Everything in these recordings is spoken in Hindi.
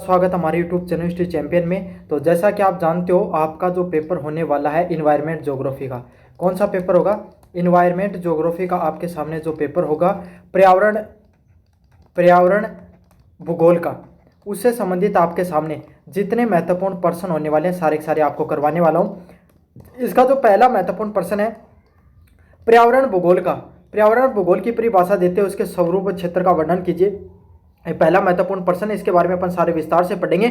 स्वागत है हमारे YouTube चैनल हिस्ट्री चैंपियन में। तो जैसा कि आप जानते हो, आपका जो पेपर होने वाला है इन्वायरमेंट ज्योग्राफी का। कौन सा पेपर होगा? इन्वायरमेंट ज्योग्राफी का आपके सामने जो पेपर होगा पर्यावरण भूगोल का, उससे संबंधित आपके सामने जितने महत्वपूर्ण प्रश्न होने वाले हैं सारे के सारे आपको करवाने वाला हूँ। इसका जो पहला महत्वपूर्ण प्रश्न है पर्यावरण भूगोल का, पर्यावरण भूगोल की परिभाषा देते हुए उसके स्वरूप क्षेत्र का वर्णन कीजिए। ये पहला महत्वपूर्ण प्रश्न है, इसके बारे में अपन सारे विस्तार से पढ़ेंगे।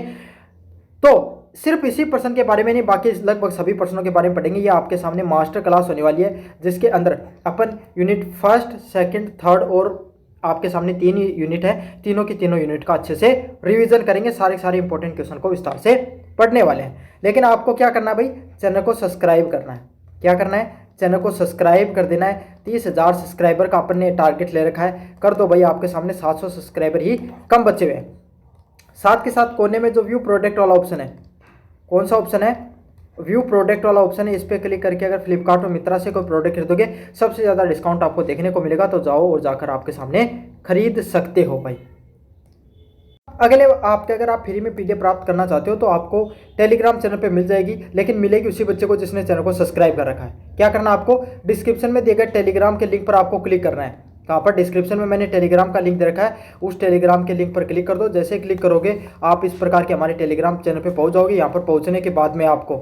तो सिर्फ इसी प्रश्न के बारे में नहीं, बाकी लगभग सभी प्रश्नों के बारे में पढ़ेंगे। ये आपके सामने मास्टर क्लास होने वाली है, जिसके अंदर अपन यूनिट फर्स्ट, सेकंड, थर्ड और आपके सामने 3 यूनिट है, तीनों की तीनों यूनिट का अच्छे से रिवीजन करेंगे। सारे इंपॉर्टेंट क्वेश्चन को विस्तार से पढ़ने वाले हैं। लेकिन आपको क्या करना है भाई? चैनल को सब्सक्राइब करना है। क्या करना है? चैनल को सब्सक्राइब कर देना है। 30,000 सब्सक्राइबर का अपन ने टारगेट ले रखा है, कर दो भाई। आपके सामने 700 सब्सक्राइबर ही कम बचे हुए हैं। साथ के साथ कोने में जो व्यू प्रोडक्ट वाला ऑप्शन है, कौन सा ऑप्शन है? व्यू प्रोडक्ट वाला ऑप्शन है। इस पर क्लिक करके अगर फ्लिपकार्ट और मित्रा से कोई प्रोडक्ट खरीदोगे, सबसे ज़्यादा डिस्काउंट आपको देखने को मिलेगा। तो जाओ और जाकर आपके सामने खरीद सकते हो भाई। अगले अगर आप फ्री में पीडीएफ प्राप्त करना चाहते हो तो आपको टेलीग्राम चैनल पे मिल जाएगी, लेकिन मिलेगी उसी बच्चे को जिसने चैनल को सब्सक्राइब कर रखा है। क्या करना है आपको? डिस्क्रिप्शन में दिए गए टेलीग्राम के लिंक पर आपको क्लिक करना है। कहाँ पर? डिस्क्रिप्शन में मैंने टेलीग्राम का लिंक दे रखा है, उस टेलीग्राम के लिंक पर क्लिक कर दो। जैसे क्लिक करोगे आप इस प्रकार के हमारे टेलीग्राम चैनल पर पहुँच जाओगे। यहाँ पर पहुँचने के बाद में आपको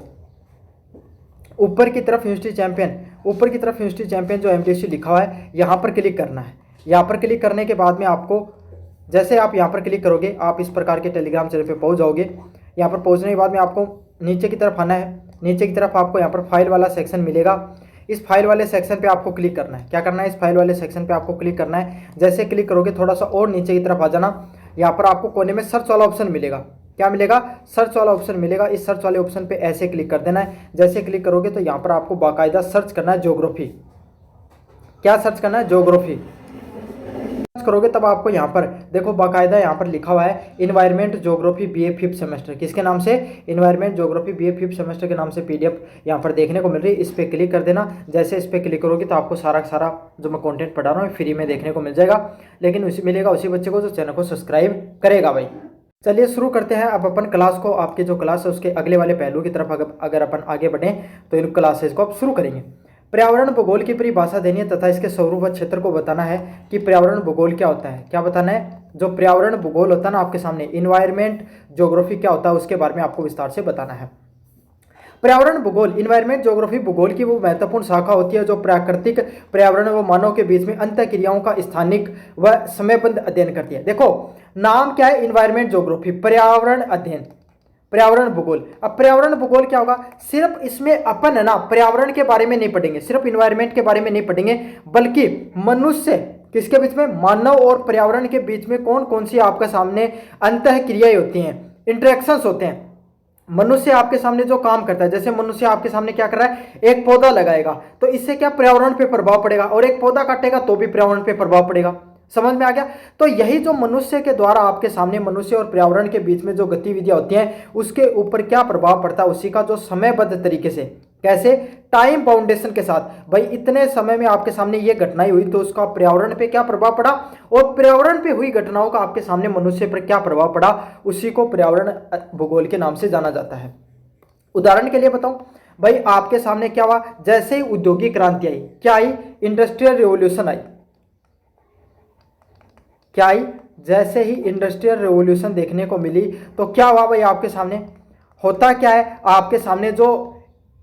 ऊपर की तरफ यूनिवर्सिटी चैंपियन जो एमटीसी लिखा हुआ है, यहाँ पर क्लिक करना है। यहाँ पर क्लिक करने के बाद में आपको, जैसे आप यहाँ पर क्लिक करोगे आप इस प्रकार के टेलीग्राम चैनल पे पहुँच जाओगे। यहाँ पर पहुँचने के बाद में आपको नीचे की तरफ आना है। नीचे की तरफ आपको यहाँ पर फाइल वाला सेक्शन मिलेगा। इस फाइल वाले सेक्शन पे आपको क्लिक करना है। क्या करना है? इस फाइल वाले सेक्शन पे आपको क्लिक करना है। जैसे क्लिक करोगे थोड़ा सा और नीचे की तरफ आ जाना। यहाँ पर आपको कोने में सर्च वाला ऑप्शन मिलेगा। क्या मिलेगा? सर्च वाला ऑप्शन मिलेगा। इस सर्च वाले ऑप्शन पे ऐसे क्लिक कर देना है। जैसे क्लिक करोगे तो यहाँ पर आपको बाकायदा सर्च करना है ज्योग्राफी। क्या सर्च करना है? ज्योग्राफी करोगे तब आपको यहाँ पर देखो बाकायदा यहाँ पर लिखा हुआ है environment geography BA 5th semester. किसके नाम से? Environment geography BA 5th semester के नाम से पीडीएफ यहाँ पर देखने को मिल रही है। इस पर क्लिक कर देना। जैसे इस पर क्लिक करोगे तो आपको सारा जो मैं कंटेंट पढ़ा रहा हूँ फ्री में देखने को मिल जाएगा, लेकिन मिलेगा उसी बच्चे को जो चैनल को सब्सक्राइब करेगा भाई। चलिए शुरू करते हैं अब अपन क्लास को। आपकी जो क्लास है उसके अगले वाले पहलू की तरफ अगर अपन आगे बढ़ें तो इन क्लासेज को अब शुरू करेंगे। पर्यावरण भूगोल की परिभाषा देनी है तथा इसके स्वरूप व क्षेत्र को बताना है कि पर्यावरण भूगोल क्या होता है। क्या बताना है? जो पर्यावरण भूगोल होता है ना आपके सामने, इन्वायरमेंट ज्योग्राफी क्या होता है उसके बारे में आपको विस्तार से बताना है। पर्यावरण भूगोल, इन्वायरमेंट ज्योग्राफी भूगोल की वो महत्वपूर्ण शाखा होती है जो प्राकृतिक पर्यावरण व मानव के बीच में अंतःक्रियाओं का स्थानिक व समयबद्ध अध्ययन करती है। देखो नाम क्या है? इन्वायरमेंट ज्योग्राफी, पर्यावरण अध्ययन, पर्यावरण भूगोल। अब पर्यावरण भूगोल क्या होगा? सिर्फ इसमें अपन है ना पर्यावरण के बारे में नहीं पढ़ेंगे, सिर्फ इन्वायरमेंट के बारे में नहीं पढ़ेंगे, बल्कि मनुष्य किसके बीच में, मानव और पर्यावरण के बीच में कौन कौन सी आपके सामने अंतःक्रियाएं होती हैं, इंटरेक्शंस होते हैं। मनुष्य आपके सामने जो काम करता है, जैसे मनुष्य आपके सामने क्या कर रहा है, एक पौधा लगाएगा तो इससे क्या पर्यावरण पे प्रभाव पड़ेगा, और एक पौधा काटेगा तो भी पर्यावरण पे प्रभाव पड़ेगा। समझ में आ गया? तो यही जो मनुष्य के द्वारा आपके सामने मनुष्य और पर्यावरण के बीच में जो गतिविधियां होती हैं उसके ऊपर क्या प्रभाव पड़ता है, उसी का जो समयबद्ध तरीके से, कैसे, टाइम बाउंडेशन के साथ, भाई इतने समय में आपके सामने ये घटनाएं हुई तो उसका पर्यावरण पे क्या प्रभाव पड़ा, और पर्यावरण पे हुई घटनाओं का आपके सामने मनुष्य पर क्या प्रभाव पड़ा, उसी को पर्यावरण भूगोल के नाम से जाना जाता है। उदाहरण के लिए बताऊं भाई, आपके सामने क्या हुआ, जैसे ही औद्योगिक क्रांति आई, क्या आई, इंडस्ट्रियल रिवॉल्यूशन आई। क्या आई? जैसे ही इंडस्ट्रियल रेवोल्यूशन देखने को मिली तो क्या हुआ भाई, आपके सामने होता क्या है, आपके सामने जो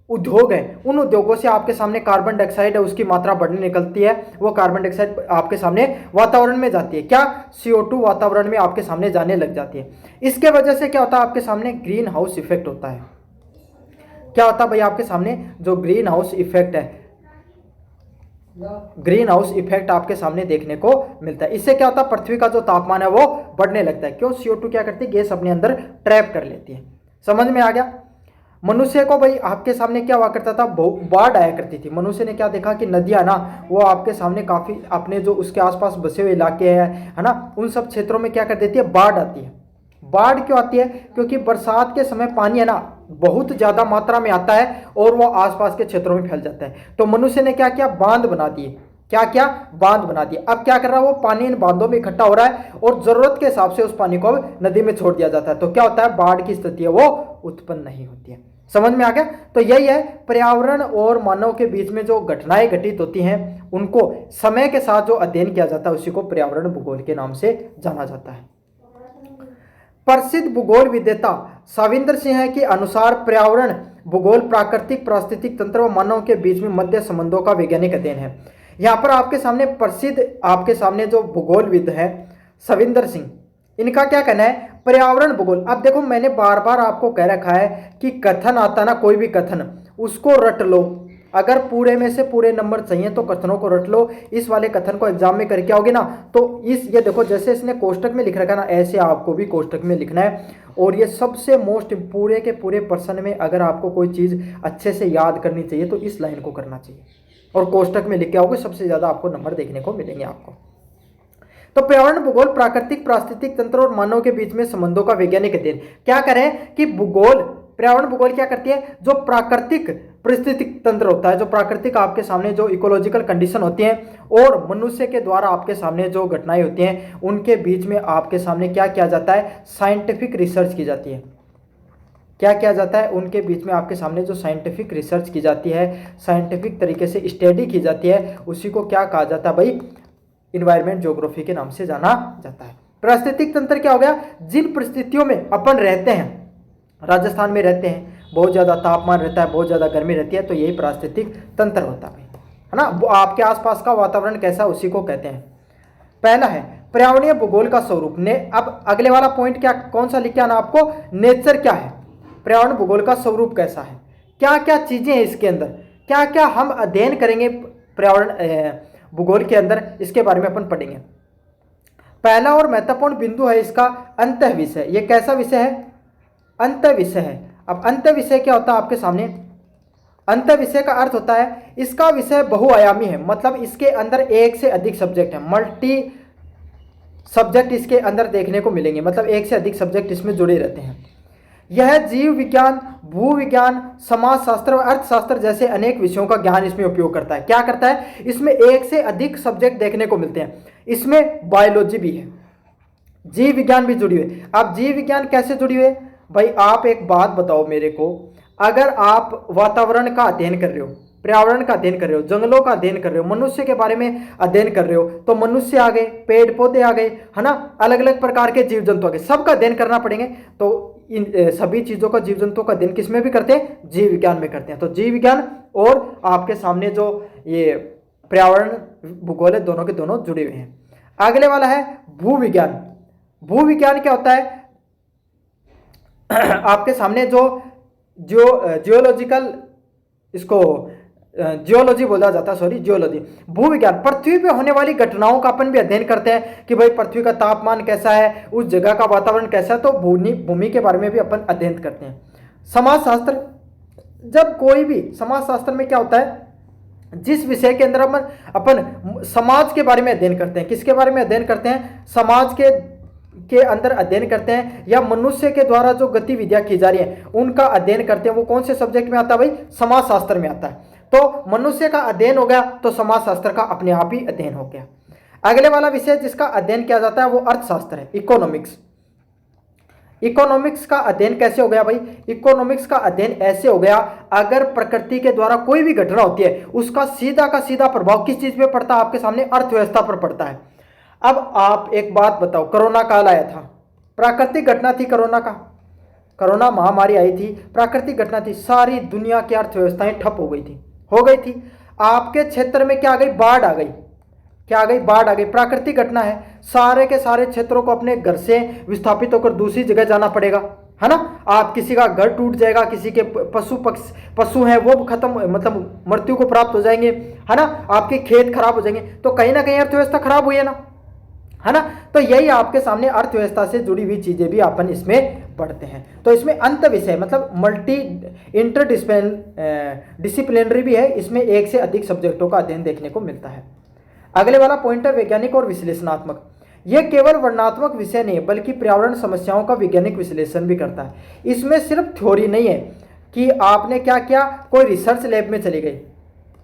उद्योग हैं उन उद्योगों से आपके सामने कार्बन डाइऑक्साइड है उसकी मात्रा बढ़ने निकलती है। वो कार्बन डाइऑक्साइड आपके सामने वातावरण में जाती है, क्या, CO2 वातावरण में आपके सामने जाने लग जाती है। इसके वजह से क्या होता है, आपके सामने ग्रीन हाउस इफेक्ट होता है। क्या होता है भाई, आपके सामने जो ग्रीन हाउस इफेक्ट है, ग्रीन हाउस इफेक्ट आपके सामने देखने को मिलता है। इससे क्या होता है, पृथ्वी का जो तापमान है वो बढ़ने लगता है। क्यों? CO2 क्या करती है, गैस अपने अंदर ट्रैप कर लेती है। समझ में आ गया? मनुष्य को भाई आपके सामने क्या हुआ करता था, बाढ़ आया करती थी। मनुष्य ने क्या देखा कि नदियां ना वो आपके सामने काफी अपने जो उसके आसपास बसे हुए इलाके हैं है ना, उन सब क्षेत्रों में क्या कर देती है, बाढ़ आती है। बाढ़ क्यों आती है? क्योंकि बरसात के समय पानी है ना बहुत ज्यादा मात्रा में आता है और वो आसपास के क्षेत्रों में फैल जाता है। तो मनुष्य ने क्या किया, बांध बना दिए। क्या किया, बांध बना दिया। अब क्या कर रहा है वो, पानी इन बांधों में इकट्ठा हो रहा है और जरूरत के हिसाब से उस पानी को नदी में छोड़ दिया जाता है। तो क्या होता है, बाढ़ की स्थिति है वो उत्पन्न नहीं होती है। समझ में आ गया। तो यही है, पर्यावरण और मानव के बीच में जो घटनाएं घटित होती हैं उनको समय के साथ जो अध्ययन किया जाता है उसी को पर्यावरण भूगोल के नाम से जाना जाता है। प्रसिद्ध भूगोल विद्याता साविंदर सिंह के अनुसार पर्यावरण भूगोल प्राकृतिक पारिस्थितिक तंत्र व मानव के बीच में मध्य संबंधों का वैज्ञानिक अध्ययन है। यहाँ पर आपके सामने प्रसिद्ध, आपके सामने जो भूगोलविद है सविंदर सिंह, इनका क्या कहना है, पर्यावरण भूगोल। अब देखो मैंने बार बार आपको कह रखा है कि कथन आता ना, कोई भी कथन उसको रट लो। अगर पूरे में से पूरे नंबर चाहिए तो कथनों को रट लो। इस वाले कथन को एग्जाम में करके आओगे ना तो ये देखो जैसे इसने कोष्टक में लिख रखा है ना, ऐसे आपको भी कोष्टक में लिखना है। और ये सबसे मोस्ट पूरे के पूरे प्रश्न में अगर आपको कोई चीज़ अच्छे से याद करनी चाहिए तो इस लाइन को करना चाहिए और कोष्टक में लिख के आओगे, सबसे ज़्यादा आपको नंबर देखने को मिलेंगे आपको। तो पर्यावरण भूगोल प्राकृतिक पारिस्थितिक तंत्र और मानव के बीच में संबंधों का वैज्ञानिक अध्ययन। क्या करें कि भूगोल, पर्यावरण भूगोल क्या करती है, जो प्राकृतिक पारिस्थितिक तंत्र होता है, जो प्राकृतिक आपके सामने जो इकोलॉजिकल कंडीशन होती हैं और मनुष्य के द्वारा आपके सामने जो घटनाएं होती हैं उनके बीच में आपके सामने क्या किया जाता है, साइंटिफिक रिसर्च की जाती है। क्या किया जाता है, उनके बीच में आपके सामने जो साइंटिफिक रिसर्च की जाती है, साइंटिफिक तरीके से स्टडी की जाती है, उसी को क्या कहा जाता है भाई, इन्वायरमेंट ज्योग्राफी के नाम से जाना जाता है। पारिस्थितिक तंत्र क्या हो गया, जिन परिस्थितियों में अपन रहते हैं, राजस्थान में रहते हैं, बहुत ज़्यादा तापमान रहता है, बहुत ज़्यादा गर्मी रहती है, तो यही पारिस्थितिक तंत्र होता है ना। आपके आसपास का वातावरण कैसा उसी को कहते हैं। पहला है पर्यावरणीय भूगोल का स्वरूप ने। अब अगले वाला पॉइंट क्या, कौन सा लिख के आना आपको, नेचर क्या है, पर्यावरण भूगोल का स्वरूप कैसा है, क्या क्या चीज़ें हैं इसके अंदर, क्या क्या हम अध्ययन करेंगे पर्यावरण भूगोल के अंदर, इसके बारे में अपन पढ़ेंगे। पहला और महत्वपूर्ण बिंदु है इसका अंत विषय। ये कैसा विषय है, अंत विषय है। अब अंत विषय क्या होता है आपके सामने, अंत विषय का अर्थ होता है इसका विषय बहुआयामी है, मतलब इसके अंदर एक से अधिक सब्जेक्ट है, मल्टी सब्जेक्ट इसके अंदर देखने को मिलेंगे, मतलब एक से अधिक सब्जेक्ट इसमें जुड़े रहते हैं। यह जीव विज्ञान, भूविज्ञान, समाजशास्त्र और अर्थशास्त्र जैसे अनेक विषयों का ज्ञान इसमें उपयोग करता है। क्या करता है, इसमें एक से अधिक सब्जेक्ट देखने को मिलते हैं। इसमें बायोलॉजी भी है, जीव विज्ञान भी जुड़ी हुई है। अब जीव विज्ञान कैसे जुड़ी हुई है भाई, आप एक बात बताओ मेरे को, अगर आप वातावरण का अध्ययन कर रहे हो, पर्यावरण का अध्ययन कर रहे हो, जंगलों का अध्ययन कर रहे हो, मनुष्य के बारे में अध्ययन कर रहे हो, तो मनुष्य आ गए, पेड़ पौधे आ गए, है ना, अलग अलग प्रकार के जीव जंतु आ गए, सबका अध्ययन करना पड़ेंगे। तो इन सभी चीज़ों का, जीव जंतुओं का अध्ययन किस में भी करते हैं, जीव विज्ञान में करते हैं। तो जीव विज्ञान और आपके सामने जो ये पर्यावरण भूगोल है, दोनों के दोनों जुड़े हुए हैं। अगले वाला है भूविज्ञान। भूविज्ञान क्या होता है, आपके सामने जो जियोलॉजिकल, इसको जियोलॉजी बोला जाता है, सॉरी जियोलॉजी, भूविज्ञान, पृथ्वी पे होने वाली घटनाओं का अपन भी अध्ययन करते हैं कि भाई पृथ्वी का तापमान कैसा है, उस जगह का वातावरण कैसा है, तो भूमि के बारे में भी अपन अध्ययन करते हैं। समाजशास्त्र, जब कोई भी समाजशास्त्र में क्या होता है, जिस विषय के अंदर अपन समाज के बारे में अध्ययन करते हैं, किसके बारे में अध्ययन करते हैं, समाज के अंदर अध्ययन करते हैं, या मनुष्य के द्वारा जो गतिविधियां की जा रही हैं उनका अध्ययन करते हैं, वो कौन से सब्जेक्ट में आता है भाई, समाजशास्त्र में आता है। तो मनुष्य का अध्ययन हो गया तो समाजशास्त्र का अपने आप ही अध्ययन हो गया। अगले वाला विषय जिसका अध्ययन किया जाता है वो अर्थशास्त्र है, इकोनॉमिक्स। इकोनॉमिक्स का अध्ययन कैसे हो गया भाई, इकोनॉमिक्स का अध्ययन ऐसे हो गया, अगर प्रकृति के द्वारा कोई भी घटना होती है उसका सीधा का सीधा प्रभाव किस चीज पे पड़ता है, आपके सामने अर्थव्यवस्था पर पड़ता है। अब आप एक बात बताओ, कोरोना काल आया था, प्राकृतिक घटना थी कोरोना का, कोरोना महामारी आई थी, प्राकृतिक घटना थी, सारी दुनिया की अर्थव्यवस्थाएं ठप हो गई थी। आपके क्षेत्र में क्या आ गई, बाढ़ आ गई, क्या आ गई, बाढ़ आ गई, प्राकृतिक घटना है, सारे के सारे क्षेत्रों को अपने घर से विस्थापित होकर दूसरी जगह जाना पड़ेगा, है ना। आप किसी का घर टूट जाएगा, किसी के पशु हैं वो खत्म, मतलब मृत्यु को प्राप्त हो जाएंगे, है ना, आपके खेत खराब हो जाएंगे, तो कहीं ना कहीं अर्थव्यवस्था खराब हुई है ना। तो यही आपके सामने अर्थव्यवस्था से जुड़ी हुई चीजें भी अपन इसमें पढ़ते हैं। तो इसमें अंत विषय मतलब मल्टी डिसिप्लिनरी भी है, इसमें एक से अधिक सब्जेक्टों का अध्ययन देखने को मिलता है। अगले वाला पॉइंट है वैज्ञानिक और विश्लेषणात्मक। यह केवल वर्णनात्मक विषय नहीं है बल्कि पर्यावरण समस्याओं का वैज्ञानिक विश्लेषण भी करता है। इसमें सिर्फ थ्योरी नहीं है कि आपने क्या किया, कोई रिसर्च लैब में चले गए,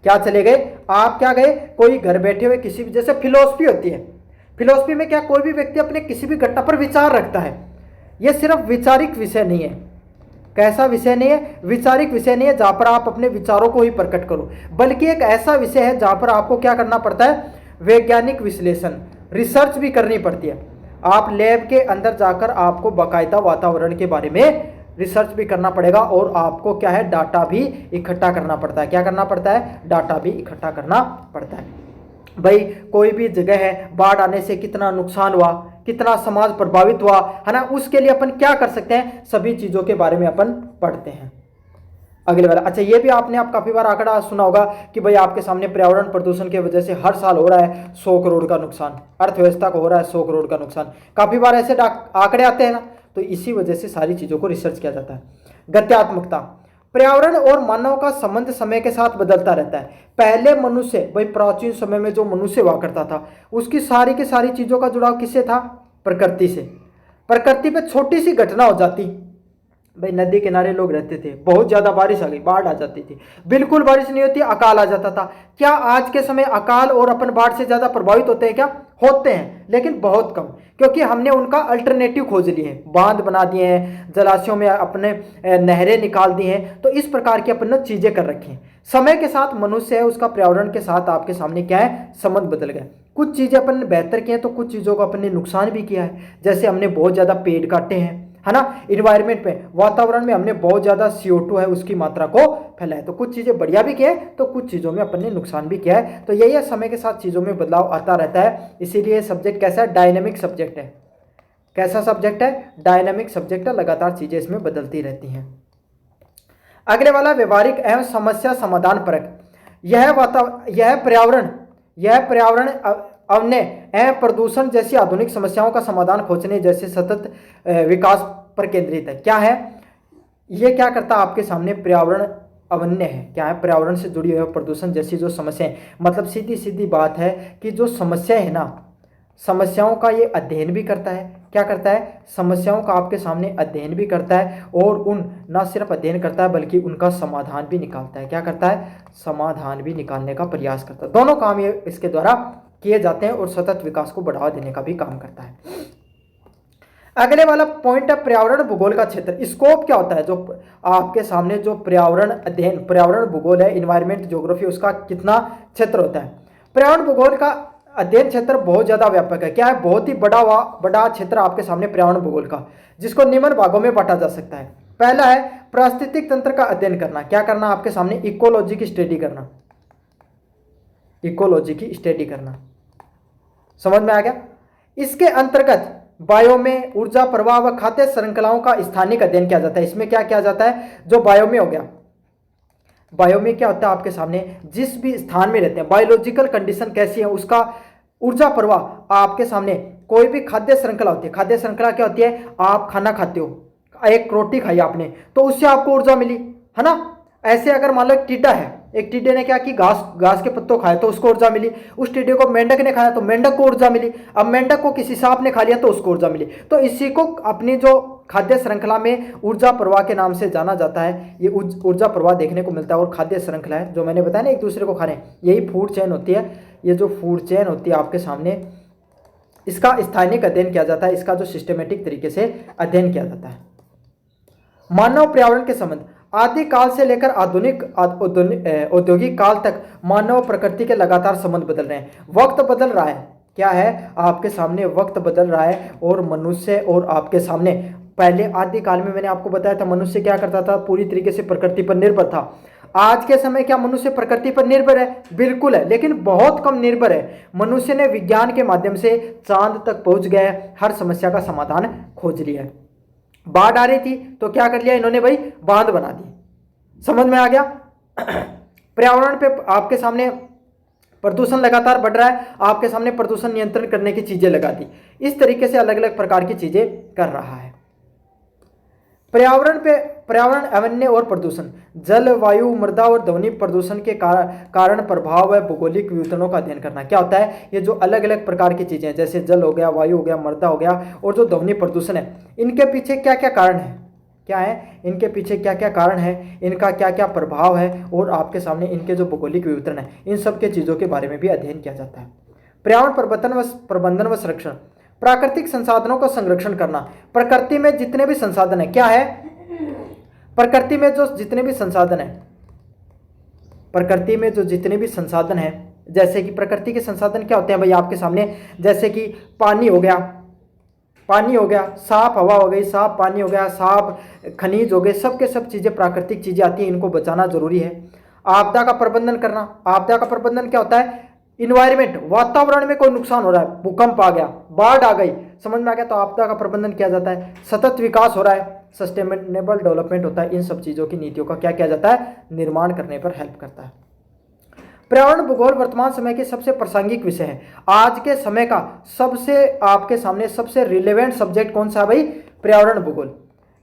क्या चले गए? आप क्या गए? कोई घर बैठे हुए किसी भी, जैसे फिलोसफी होती है, फिलोसफी में क्या कोई भी व्यक्ति अपने किसी भी घटना पर विचार रखता है। यह सिर्फ विचारिक विषय नहीं है। कैसा विषय नहीं है? विचारिक विषय नहीं है जहां पर आप अपने विचारों को ही प्रकट करो, बल्कि एक ऐसा विषय है जहां पर आपको क्या करना पड़ता है? वैज्ञानिक विश्लेषण, रिसर्च भी करनी पड़ती है। आप लैब के अंदर जाकर आपको बाकायदा वातावरण के बारे में रिसर्च भी करना पड़ेगा और आपको क्या है? डाटा भी इकट्ठा करना पड़ता है। क्या करना पड़ता है? डाटा भी इकट्ठा करना पड़ता है। भाई कोई भी जगह है, बाढ़ आने से कितना नुकसान हुआ, कितना समाज प्रभावित हुआ, है ना, उसके लिए अपन क्या कर सकते हैं, सभी चीजों के बारे में अपन पढ़ते हैं। अगले वाला, अच्छा ये भी आपने आप काफी बार आंकड़ा सुना होगा कि भाई आपके सामने पर्यावरण प्रदूषण की वजह से हर साल हो रहा है 100 करोड़ का नुकसान, अर्थव्यवस्था को हो रहा है 100 करोड़ का नुकसान। काफी बार ऐसे आंकड़े आते हैं ना, तो इसी वजह से सारी चीजों को रिसर्च किया जाता है। गत्यात्मकता, पर्यावरण और मानव का संबंध समय के साथ बदलता रहता है। पहले मनुष्य, भाई प्राचीन समय में जो मनुष्य हुआ करता था, उसकी सारी की सारी चीजों का जुड़ाव किससे था? प्रकृति से। प्रकृति पे छोटी सी घटना हो जाती, भाई नदी किनारे लोग रहते थे, बहुत ज्यादा बारिश आ गई, बाढ़ आ जाती थी, बिल्कुल बारिश नहीं होती, अकाल आ जाता था। क्या आज के समय अकाल और अपन बाढ़ से ज्यादा प्रभावित होते हैं क्या? होते हैं, लेकिन बहुत कम, क्योंकि हमने उनका अल्टरनेटिव खोज लिए हैं, बांध बना दिए हैं, जलाशयों में अपने नहरें निकाल दी हैं, तो इस प्रकार की अपन ने चीजें कर रखी हैं। समय के साथ मनुष्य है, उसका पर्यावरण के साथ आपके सामने क्या है? संबंध बदल गया। कुछ चीजें अपन ने बेहतर की हैं, तो कुछ चीजों को अपन ने नुकसान भी किया है। जैसे हमने बहुत ज्यादा पेड़ काटे हैं, है ना, इन्वायरमेंट में, वातावरण में हमने बहुत ज्यादा CO2 है उसकी मात्रा को फैलाया। तो कुछ चीजें बढ़िया भी किया है, तो कुछ चीजों में अपन ने नुकसान भी किया है। तो यही है, समय के साथ चीजों में बदलाव आता रहता है, इसीलिए सब्जेक्ट कैसा है? डायनेमिक सब्जेक्ट है। कैसा सब्जेक्ट है? डायनेमिक सब्जेक्ट है, लगातार चीजें इसमें बदलती रहती हैं। अगले वाला, व्यवहारिक एवं समस्या समाधान परक। यह पर्यावरण अवनय एवं प्रदूषण जैसी आधुनिक समस्याओं का समाधान खोजने जैसे सतत विकास पर केंद्रित है। क्या है ये? क्या करता है आपके सामने? पर्यावरण अवन्य है। क्या है? पर्यावरण से जुड़ी हुई प्रदूषण जैसी जो समस्याएं, मतलब सीधी सीधी बात है कि जो समस्याएं है ना, समस्याओं का ये अध्ययन भी करता है। क्या करता है? समस्याओं का आपके सामने अध्ययन भी करता है, और उन ना सिर्फ अध्ययन करता है बल्कि उनका समाधान भी निकालता है। क्या करता है? समाधान भी निकालने का प्रयास करता है। दोनों काम ये इसके द्वारा किए जाते हैं, और सतत विकास को बढ़ावा देने का भी काम करता है। अगले वाला पॉइंट है पर्यावरण भूगोल का क्षेत्र। स्कोप क्या होता है? जो आपके सामने जो पर्यावरण अध्ययन, पर्यावरण भूगोल है, इन्वायरमेंट ज्योग्राफी, उसका कितना क्षेत्र होता है? पर्यावरण भूगोल का अध्ययन क्षेत्र बहुत ज्यादा व्यापक है। क्या है? बहुत ही बड़ा क्षेत्र आपके सामने पर्यावरण भूगोल का, जिसको निम्न भागों में बांटा जा सकता है। पहला है पारिस्थितिक तंत्र का अध्ययन करना। क्या करना आपके सामने? इकोलॉजी की स्टडी करना। इकोलॉजी की स्टडी करना, समझ में आ गया? इसके अंतर्गत बायो में ऊर्जा प्रवाह व खाद्य श्रृंखलाओं का स्थानिक अध्ययन किया जाता है। इसमें क्या किया जाता है? जो बायो में हो गया, बायो में क्या होता है आपके सामने? जिस भी स्थान में रहते हैं, बायोलॉजिकल कंडीशन कैसी है, उसका ऊर्जा प्रवाह आपके सामने। कोई भी खाद्य श्रृंखला होती है, खाद्य श्रृंखला क्या होती है? आप खाना खाते हो, एक रोटी खाई आपने, तो उससे आपको ऊर्जा मिली, है ना। ऐसे अगर मान लो एक टिड्डा है, एक टिड्डे ने क्या की, घास के पत्तों खाए तो उसको ऊर्जा मिली। उस टिड्डे को मेंढक ने खाया तो मेंढक को ऊर्जा मिली। अब मेंढक को किसी सांप ने खा लिया तो उसको ऊर्जा मिली। तो इसी को अपनी जो खाद्य श्रृंखला में ऊर्जा प्रवाह के नाम से जाना जाता है। ये ऊर्जा प्रवाह देखने को मिलता है। और खाद्य श्रृंखला है जो मैंने बताया ना, एक दूसरे को खाने, यही फूड चेन होती है। ये जो फूड चेन होती है आपके सामने, इसका स्थानिक अध्ययन किया जाता है, इसका जो सिस्टमेटिक तरीके से अध्ययन किया जाता है। मानव पर्यावरण के संबंध, आदि काल से लेकर आधुनिक औद्योगिक काल तक मानव प्रकृति के लगातार संबंध बदल रहे हैं। वक्त बदल रहा है। क्या है आपके सामने? वक्त बदल रहा है, और मनुष्य और आपके सामने, पहले आदि काल में मैंने आपको बताया था मनुष्य क्या करता था? पूरी तरीके से प्रकृति पर निर्भर था। आज के समय क्या मनुष्य प्रकृति पर निर्भर है? बिल्कुल है, लेकिन बहुत कम निर्भर है। मनुष्य ने विज्ञान के माध्यम से चांद तक पहुंच गया, हर समस्या का समाधान खोज लिया है। बाढ़ आ रही थी तो क्या कर लिया इन्होंने? भाई बांध बना दी। समझ में आ गया? पर्यावरण पे आपके सामने प्रदूषण लगातार बढ़ रहा है, आपके सामने प्रदूषण नियंत्रण करने की चीजें लगा दी। इस तरीके से अलग अलग प्रकार की चीजें कर रहा है। पर्यावरण अवन्य और प्रदूषण, जल, वायु, मृदा और ध्वनि प्रदूषण के कारण प्रभाव व भौगोलिक वितरणों का अध्ययन करना। क्या होता है? ये जो अलग अलग प्रकार की चीजें हैं, जैसे जल हो गया, वायु हो गया, मृदा हो गया, और जो ध्वनि प्रदूषण है, इनके पीछे क्या क्या कारण है? क्या है, इनके पीछे क्या क्या कारण है, इनका क्या क्या प्रभाव है, और आपके सामने इनके जो भौगोलिक वितरण है, इन सब के चीज़ों के बारे में भी अध्ययन किया जाता है। पर्यावरण प्रबंधन व संरक्षण, प्राकृतिक संसाधनों का संरक्षण करना। प्रकृति में जितने भी संसाधन है, क्या है, प्रकृति में जो जितने भी संसाधन है, प्रकृति में जो जितने भी संसाधन है, जैसे कि प्रकृति के संसाधन क्या होते हैं भाई आपके सामने, जैसे कि पानी हो गया, पानी हो गया, साफ हवा हो गई, साफ पानी हो गया, साफ खनिज हो गए, सब के सब चीज़ें प्राकृतिक चीज़ें आती हैं, इनको बचाना जरूरी है। आपदा का प्रबंधन करना, आपदा का प्रबंधन क्या होता है, इन्वायरमेंट, वातावरण में कोई नुकसान हो रहा है, भूकंप आ गया, बाढ़ आ गई, समझ में आ गया, तो आपदा का प्रबंधन किया जाता है। सतत विकास हो रहा है, सस्टेनेबल डेवलपमेंट होता है, इन सब चीज़ों की नीतियों का क्या किया जाता है, निर्माण करने पर हेल्प करता है। पर्यावरण भूगोल वर्तमान समय के सबसे प्रासंगिक विषय है। आज के समय का सबसे आपके सामने सबसे रिलेवेंट सब्जेक्ट कौन सा है भाई, पर्यावरण भूगोल।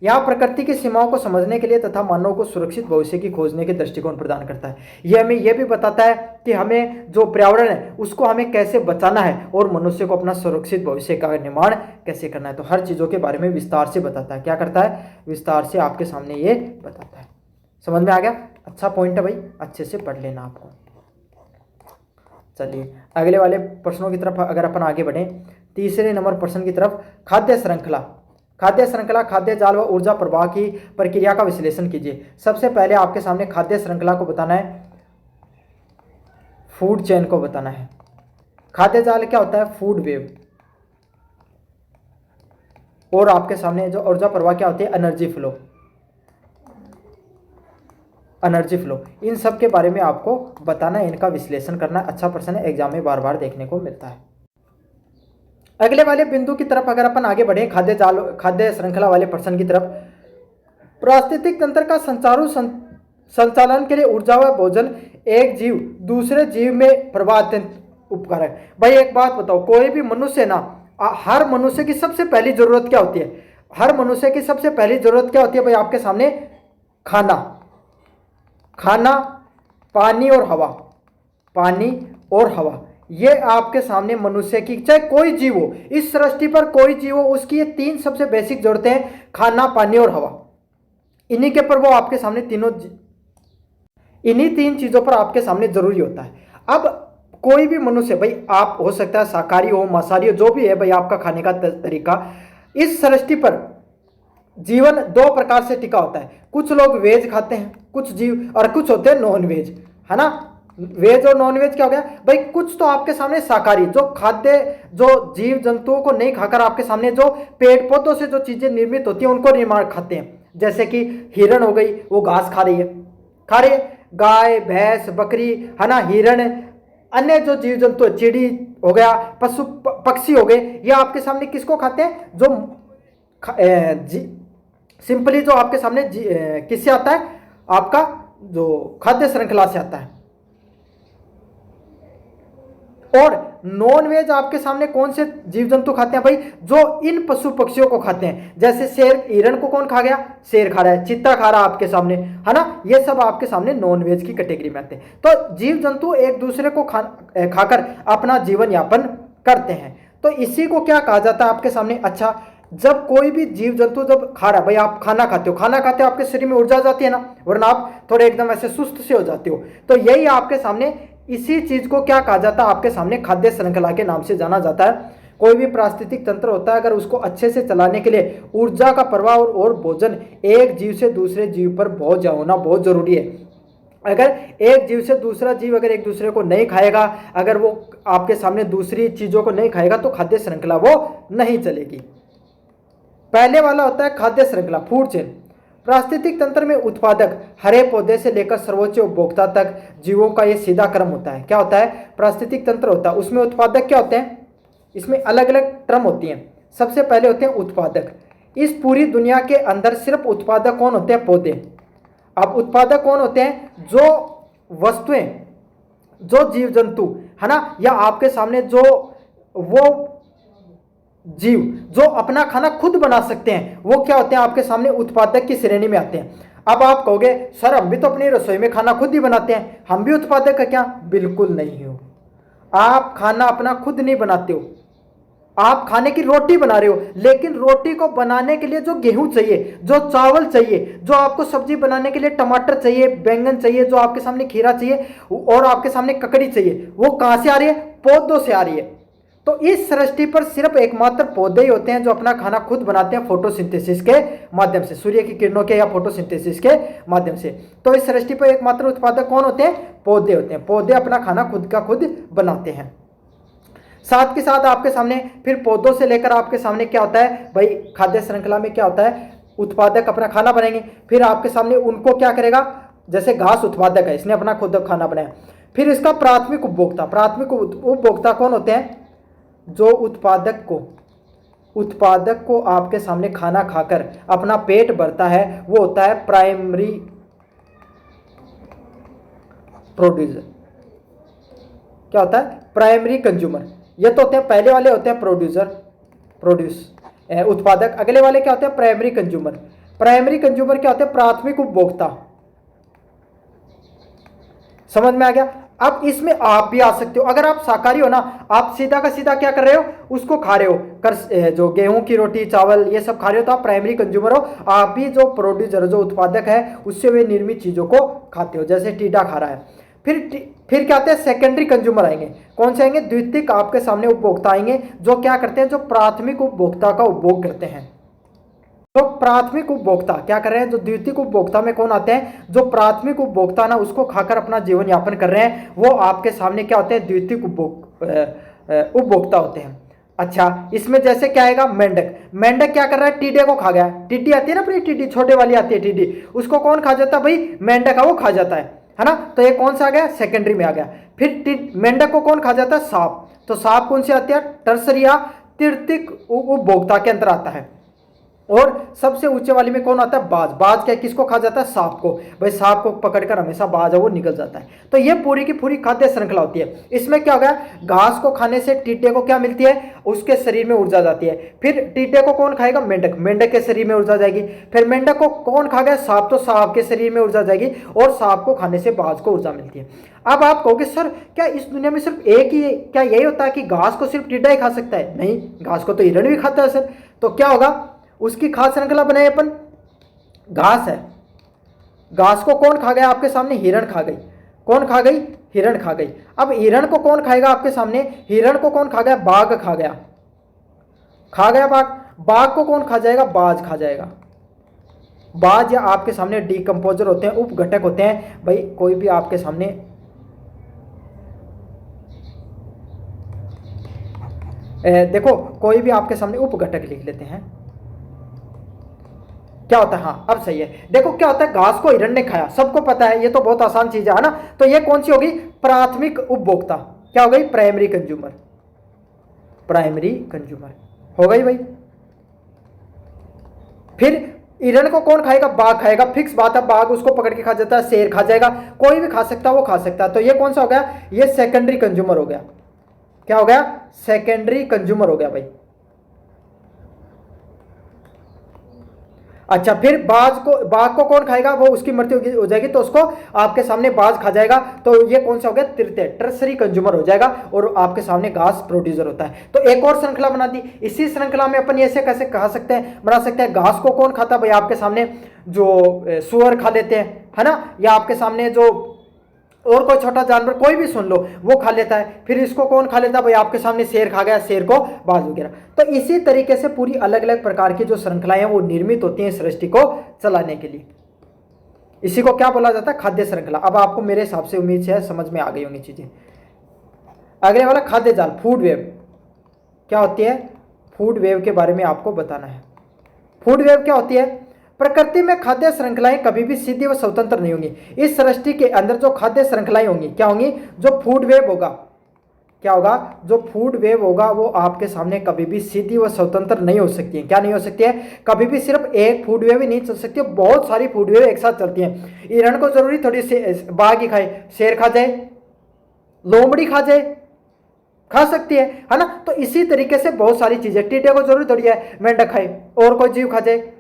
यहाँ प्रकृति की सीमाओं को समझने के लिए तथा मानव को सुरक्षित भविष्य की खोजने के दृष्टिकोण प्रदान करता है। यह हमें यह भी बताता है कि हमें जो पर्यावरण है उसको हमें कैसे बचाना है और मनुष्य को अपना सुरक्षित भविष्य का निर्माण कैसे करना है। तो हर चीज़ों के बारे में विस्तार से बताता है। क्या करता है, विस्तार से आपके सामने ये बताता है। समझ में आ गया, अच्छा पॉइंट है भाई, अच्छे से पढ़ लेना आपको। चलिए अगले वाले प्रश्नों की तरफ अगर अपन आगे बढ़ें, तीसरे नंबर प्रश्न की तरफ, खाद्य श्रृंखला। खाद्य श्रृंखला, खाद्य जाल व ऊर्जा प्रवाह की प्रक्रिया का विश्लेषण कीजिए। सबसे पहले आपके सामने खाद्य श्रृंखला को बताना है, फूड चेन को बताना है। खाद्य जाल क्या होता है, फूड वेव, और आपके सामने जो ऊर्जा प्रवाह क्या होती है, एनर्जी फ्लो, एनर्जी फ्लो। इन सब के बारे में आपको बताना है, इनका विश्लेषण करना। अच्छा प्रश्न है, एग्जाम में बार बार देखने को मिलता है। अगले वाले बिंदु की तरफ अगर अपन आगे बढ़े, खाद्य जाल खाद्य श्रृंखला वाले प्रश्न की तरफ, पारिस्थितिक तंत्र का संचारू संचालन के लिए ऊर्जा व भोजन एक जीव दूसरे जीव में प्रवाह अत्यंत उपकार है। भाई एक बात बताओ, कोई भी मनुष्य ना, हर मनुष्य की सबसे पहली जरूरत क्या होती है, हर मनुष्य की सबसे पहली जरूरत क्या होती है भाई आपके सामने, खाना, खाना, पानी और हवा, पानी और हवा, ये आपके सामने मनुष्य की, चाहे कोई जीव हो इस सृष्टि पर, कोई जीव हो, उसकी ये तीन सबसे बेसिक जरूरतें हैं, खाना, पानी और हवा। इन्हीं के पर वो आपके सामने तीनों, इन्हीं तीन चीजों पर आपके सामने जरूरी होता है। अब कोई भी मनुष्य, भाई आप हो सकता है शाकाहारी हो, मांसाहारी हो, जो भी है भाई आपका खाने का तरीका, इस सृष्टि पर जीवन दो प्रकार से टिका होता है। कुछ लोग वेज खाते हैं, कुछ जीव, और कुछ होते हैं नॉन वेज, है ना। वेज और नॉन वेज क्या हो गया भाई, कुछ तो आपके सामने शाकाहारी, जो खाद्य, जो जीव जंतुओं को नहीं खाकर आपके सामने जो पेड़ पौधों से जो चीजें निर्मित होती हैं उनको निर्माण खाते हैं। जैसे कि हिरण हो गई, वो घास खा रही है, खा रही है, गाय, भैंस, बकरी, है ना, हिरण, अन्य जो जीव जंतु, चिड़ी हो गया, पशु पक्षी हो गए, ये आपके सामने किसको खाते हैं, जो सिंपली जो आपके सामने किससे आता है, आपका जो खाद्य श्रृंखला से आता है। और नॉन वेज आपके सामने कौन से जीव जंतु खाते हैं भाई, जो इन पशु पक्षियों को खाते हैं। जैसे शेर, हिरण को कौन खा गया, शेर खा रहा है, चीता खा रहा है आपके सामने, है ना, ये सब आपके सामने नॉन वेज की कैटेगरी में आते हैं। तो जीव जंतु एक दूसरे को खाकर अपना जीवन यापन करते हैं। तो इसी को क्या कहा जाता है आपके सामने। अच्छा, जब कोई भी जीव जंतु जब खा रहा है, भाई आप खाना खाते हो, खाना खाते हो आपके शरीर में ऊर्जा जाती है ना, वरना आप थोड़े एकदम ऐसे सुस्त से हो जाते हो। तो यही आपके सामने, इसी चीज को क्या कहा जाता है आपके सामने, खाद्य श्रृंखला के नाम से जाना जाता है। कोई भी पारिस्थितिक तंत्र होता है, अगर उसको अच्छे से चलाने के लिए ऊर्जा का प्रवाह और भोजन एक जीव से दूसरे जीव पर बहुत होना बहुत जरूरी है। अगर एक जीव से दूसरा जीव अगर एक दूसरे को नहीं खाएगा, अगर वो आपके सामने दूसरी चीजों को नहीं खाएगा, तो खाद्य श्रृंखला वो नहीं चलेगी। पहले वाला होता है खाद्य श्रृंखला, फूड चेन। पारिस्थितिक तंत्र में उत्पादक हरे पौधे से लेकर सर्वोच्च उपभोक्ता तक जीवों का ये सीधा क्रम होता है। क्या होता है, पारिस्थितिक तंत्र होता है, उसमें उत्पादक क्या होते हैं, इसमें अलग अलग टर्म होती हैं। सबसे पहले होते हैं उत्पादक। इस पूरी दुनिया के अंदर सिर्फ उत्पादक कौन होते हैं, पौधे। अब उत्पादक कौन होते हैं, जो वस्तुएं, जो जीव जंतु, है ना, या आपके सामने जो वो जीव जो अपना खाना खुद बना सकते हैं, वो क्या होते हैं आपके सामने, उत्पादक की श्रेणी में आते हैं। अब आप कहोगे सर हम भी तो अपनी रसोई में खाना खुद ही बनाते हैं, हम भी उत्पादक है क्या, बिल्कुल नहीं हो। आप खाना अपना खुद नहीं बनाते हो, आप खाने की रोटी बना रहे हो, लेकिन रोटी को बनाने के लिए जो गेहूं चाहिए, जो चावल चाहिए, जो आपको सब्जी बनाने के लिए टमाटर चाहिए, बैंगन चाहिए, जो आपके सामने खीरा चाहिए और आपके सामने ककड़ी चाहिए, वो कहां से आ रही है? पौधों से आ रही है। तो इस सृष्टि पर सिर्फ एकमात्र पौधे ही होते हैं जो अपना खाना खुद बनाते हैं फोटोसिंथेसिस के माध्यम से, सूर्य की किरणों के या फोटोसिंथेसिस के माध्यम से। तो इस सृष्टि पर एकमात्र उत्पादक कौन होते हैं? पौधे होते हैं। पौधे अपना खाना खुद का खुद बनाते हैं। साथ के साथ आपके सामने फिर पौधों से लेकर आपके सामने क्या होता है भाई, खाद्य श्रृंखला में क्या होता है? उत्पादक अपना खाना बनाएंगे, फिर आपके सामने उनको क्या करेगा? जैसे घास उत्पादक है, इसने अपना खुद खाना बनाया। फिर इसका प्राथमिक उपभोक्ता, प्राथमिक उपभोक्ता कौन होते हैं? जो उत्पादक को आपके सामने खाना खाकर अपना पेट भरता है, वो होता है प्राइमरी प्रोड्यूसर। क्या होता है? Primary consumer. ये तो होते हैं, पहले वाले होते हैं उत्पादक, अगले वाले क्या होते हैं? Primary consumer. प्राइमरी कंज्यूमर क्या होते हैं? प्राथमिक उपभोक्ता। समझ में आ गया? अब इसमें आप भी आ सकते हो। अगर आप शाकाहारी हो ना, आप सीधा का सीधा क्या कर रहे हो? उसको खा रहे हो, जो गेहूं की रोटी, चावल, ये सब खा रहे हो, तो आप प्राइमरी कंज्यूमर हो। आप भी जो प्रोड्यूसर, जो उत्पादक है, उससे वे निर्मित चीजों को खाते हो, जैसे टीडा खा रहा है। फिर क्या आते हैं? सेकेंडरी कंज्यूमर आएंगे। कौन से आएंगे? द्वितीयक आपके सामने उपभोक्ता आएंगे, जो क्या करते हैं? जो प्राथमिक उपभोक्ता का उपभोग करते हैं। तो प्राथमिक उपभोक्ता क्या कर रहे हैं? जो द्वितीयक उपभोक्ता में कौन आते हैं? जो प्राथमिक उपभोक्ता ना उसको खाकर अपना जीवन यापन कर रहे हैं, वो आपके सामने क्या होते हैं? द्वितीयक उपभोक्ता होते हैं। अच्छा, इसमें जैसे क्या आएगा? मेंढक। मेंढक क्या कर रहा है? टीडे को खा गया। टिड्डी आती है ना अपनी, टिड्डी छोटे वाली आती है टिड्डी, उसको कौन खा जाता है भाई? मेंढक है, वो खा जाता है ना। तो ये कौन सा आ गया? सेकेंडरी में आ गया। फिर मेंढक को कौन खा जाता है? सांप। तो सांप कौन सी आती है? टर्सरी या तृतीयक उपभोक्ता के अंतर आता है। और सबसे ऊंचे वाली में कौन आता है? बाज। बाज क्या किसको खा जाता है? सांप को। भाई सांप को पकड़कर हमेशा बाज है वो निकल जाता है। तो ये पूरी की पूरी खाद्य श्रृंखला होती है। इसमें क्या हो गया? घास को खाने से टीटे को क्या मिलती है? उसके शरीर में ऊर्जा जाती है। फिर टीटे को कौन खाएगा? मेंढक। मेंढक के शरीर में ऊर्जा जाएगी। फिर मेंढक को कौन खा गया? सांप। तो सांप के शरीर में ऊर्जा जाएगी, और सांप को खाने से बाज को ऊर्जा मिलती है। अब आप कहोगे सर क्या इस दुनिया में सिर्फ एक ही, क्या यही होता है कि घास को सिर्फ टीटा ही खा सकता है? नहीं, घास को तो हिरण भी खाता है सर। तो क्या होगा? उसकी खाद्य श्रृंखला बनाए अपन। घास है, घास को कौन खा गया आपके सामने? हिरण खा गई। कौन खा गई? हिरण खा गई। अब हिरण को कौन खाएगा आपके सामने? हिरण को कौन खा गया? बाघ खा गया। खा गया बाघ। बाघ को कौन खा जाएगा? बाज खा जाएगा। बाज या आपके सामने डिकम्पोजर होते हैं, उपघटक होते हैं। भाई कोई भी आपके सामने देखो, कोई भी आपके सामने उपघटक लिख लेते हैं। क्या होता है? हाँ अब सही है। देखो क्या होता है? घास को हिरण ने खाया, सबको पता है, ये तो बहुत आसान चीज है ना। तो ये कौन सी होगी? प्राथमिक उपभोक्ता। क्या हो गई? Primary consumer. प्राइमरी कंज्यूमर हो गई भाई। फिर हिरण को कौन खाएगा? बाघ खाएगा। फिक्स बात है, बाघ उसको पकड़ के खा जाता है, शेर खा जाएगा, कोई भी खा सकता है, वो खा सकता है। तो ये कौन सा हो गया? ये सेकेंडरी कंज्यूमर हो गया। क्या हो गया? सेकेंडरी कंज्यूमर हो गया भाई। अच्छा, फिर बाघ को कौन खाएगा? वो उसकी मृत्यु हो जाएगी, तो उसको आपके सामने बाज खा जाएगा। तो ये कौन सा हो गया? तृतीय, टर्सरी कंज्यूमर हो जाएगा, और आपके सामने घास प्रोड्यूसर होता है। तो एक और श्रृंखला बना दी। इसी श्रृंखला में अपन ऐसे कैसे कहा सकते हैं, बना सकते हैं? घास को कौन खाता? भाई आपके सामने जो सुअर खा लेते हैं, है ना, या आपके सामने जो और कोई छोटा जानवर कोई भी सुन लो, वो खा लेता है। फिर इसको कौन खा लेता है? भाई आपके सामने शेर खा गया, शेर को बाज वगैरह। तो इसी तरीके से पूरी अलग अलग प्रकार की जो श्रृंखलाएं हैं वो निर्मित होती हैं सृष्टि को चलाने के लिए। इसी को क्या बोला जाता है? खाद्य श्रृंखला। अब आपको मेरे हिसाब से उम्मीद है समझ में आ गई होंगी चीजें। अगले वाला खाद्य जाल, फूड वेब। क्या होती है? फूड वेब के बारे में आपको बताना है। फूड वेब क्या होती है? प्रकृति में खाद्य श्रृंखलाएं कभी भी सीधी व स्वतंत्र नहीं होंगी। इस सृष्टि के अंदर जो खाद्य श्रृंखलाएं होंगी, क्या होंगी? जो फूड वेब होगा, क्या होगा? जो फूड वेब होगा वो आपके सामने कभी भी सीधी व स्वतंत्र नहीं हो सकती है। क्या नहीं हो सकती है? कभी भी सिर्फ एक फूड वेब ही नहीं चल सकती, बहुत सारी फूड वेब एक साथ चलती हैं। हिरण को जरूरी थोड़ी से बाघ ही खाए, शेर खा जाए, लोमड़ी खा जाए, खा सकती है ना। तो इसी तरीके से बहुत सारी चीजें, टीटे को जरूरी थोड़ी है मेंढक खाए और कोई जीव खा जाए।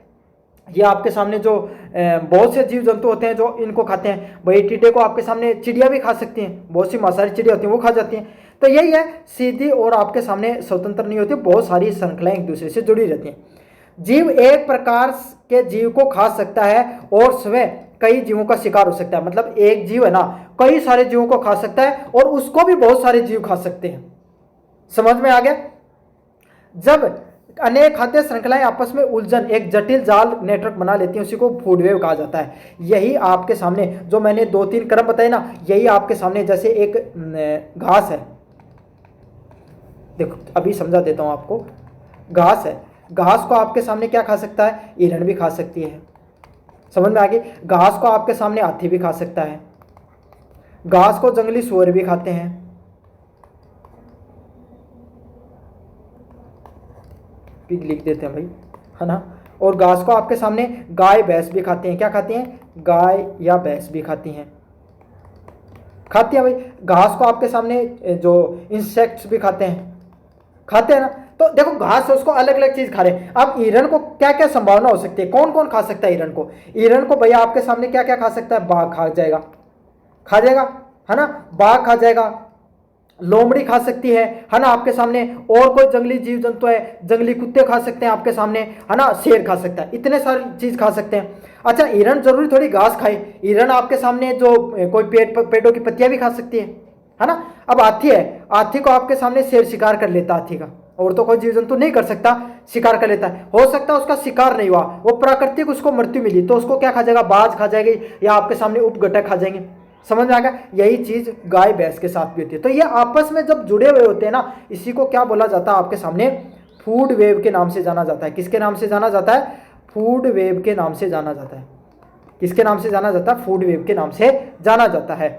ये आपके सामने जो बहुत से जीव जंतु होते हैं जो इनको खाते हैं। भाई टीटे को आपके सामने चिड़िया भी खा सकती हैं, बहुत सी मांसाहारी चिड़िया होती हैं वो खा जाती हैं। तो यही है, सीधी और आपके सामने स्वतंत्र नहीं होती, बहुत सारी श्रृंखलाएं एक दूसरे से जुड़ी रहती हैं। जीव एक प्रकार के जीव को खा सकता है और स्वयं कई जीवों का शिकार हो सकता है। मतलब एक जीव है ना, कई सारे जीवों को खा सकता है और उसको भी बहुत सारे जीव खा सकते हैं। समझ में आ गया? जब अनेक खाद्य श्रृंखलाएं आपस में उलझन एक जटिल जाल नेटवर्क बना लेती हैं, उसी को फूड वेव कहा जाता है। यही आपके सामने जो मैंने 2-3 क्रम बताए ना, यही आपके सामने जैसे एक घास है, देखो अभी समझा देता हूं आपको। घास है, घास को आपके सामने क्या खा सकता है? हिरण भी खा सकती है। समझ में आ गई? घास को आपके सामने हाथी भी खा सकता है, घास को जंगली सुअर भी खाते हैं, पिग लिख देते हैं भाई, है ना। और घास को आपके सामने गाय भैंस भी खाते हैं। क्या खाती हैं? गाय या भैंस भी खाती हैं, खाती हैं भाई। घास को आपके सामने जो इंसेक्ट्स भी खाते हैं ना। तो देखो घास है, उसको अलग अलग चीज खा रहे हैं। अब हिरण को क्या क्या संभावना हो सकती है? कौन कौन खा सकता है हिरण को? हिरण को भैया आपके सामने क्या क्या खा सकता है? बाघ खा जाएगा, है ना, बाघ खा जाएगा, लोमड़ी खा सकती है ना आपके सामने। और कोई जंगली जीव जंतु है, जंगली कुत्ते खा सकते हैं आपके सामने, है ना, शेर खा सकता है, इतने सारी चीज खा सकते हैं। अच्छा, हिरण जरूरी थोड़ी घास खाए, हिरण आपके सामने जो कोई पेड़ों की पत्तियां भी खा सकती है ना। अब हाथी है, हाथी को आपके सामने शेर शिकार कर लेता, हाथी का, और तो कोई जीव जंतु नहीं कर सकता, शिकार कर लेता है। हो सकता है उसका शिकार नहीं हुआ, वो प्राकृतिक उसको मृत्यु मिली, तो उसको क्या खा जाएगा? बाज खा जाएगी, या आपके सामने उपघटक खा जाएंगे। समझ में आ गया? यही चीज गाय भैंस के साथ भी होती है। तो ये आपस में जब जुड़े हुए होते हैं ना, इसी को क्या बोला जाता है आपके सामने? फूड वेव के नाम से जाना जाता है। किसके नाम से जाना जाता है? फूड वेव के नाम से जाना जाता है। किसके नाम से जाना जाता है? फूड वेव के नाम से जाना जाता है।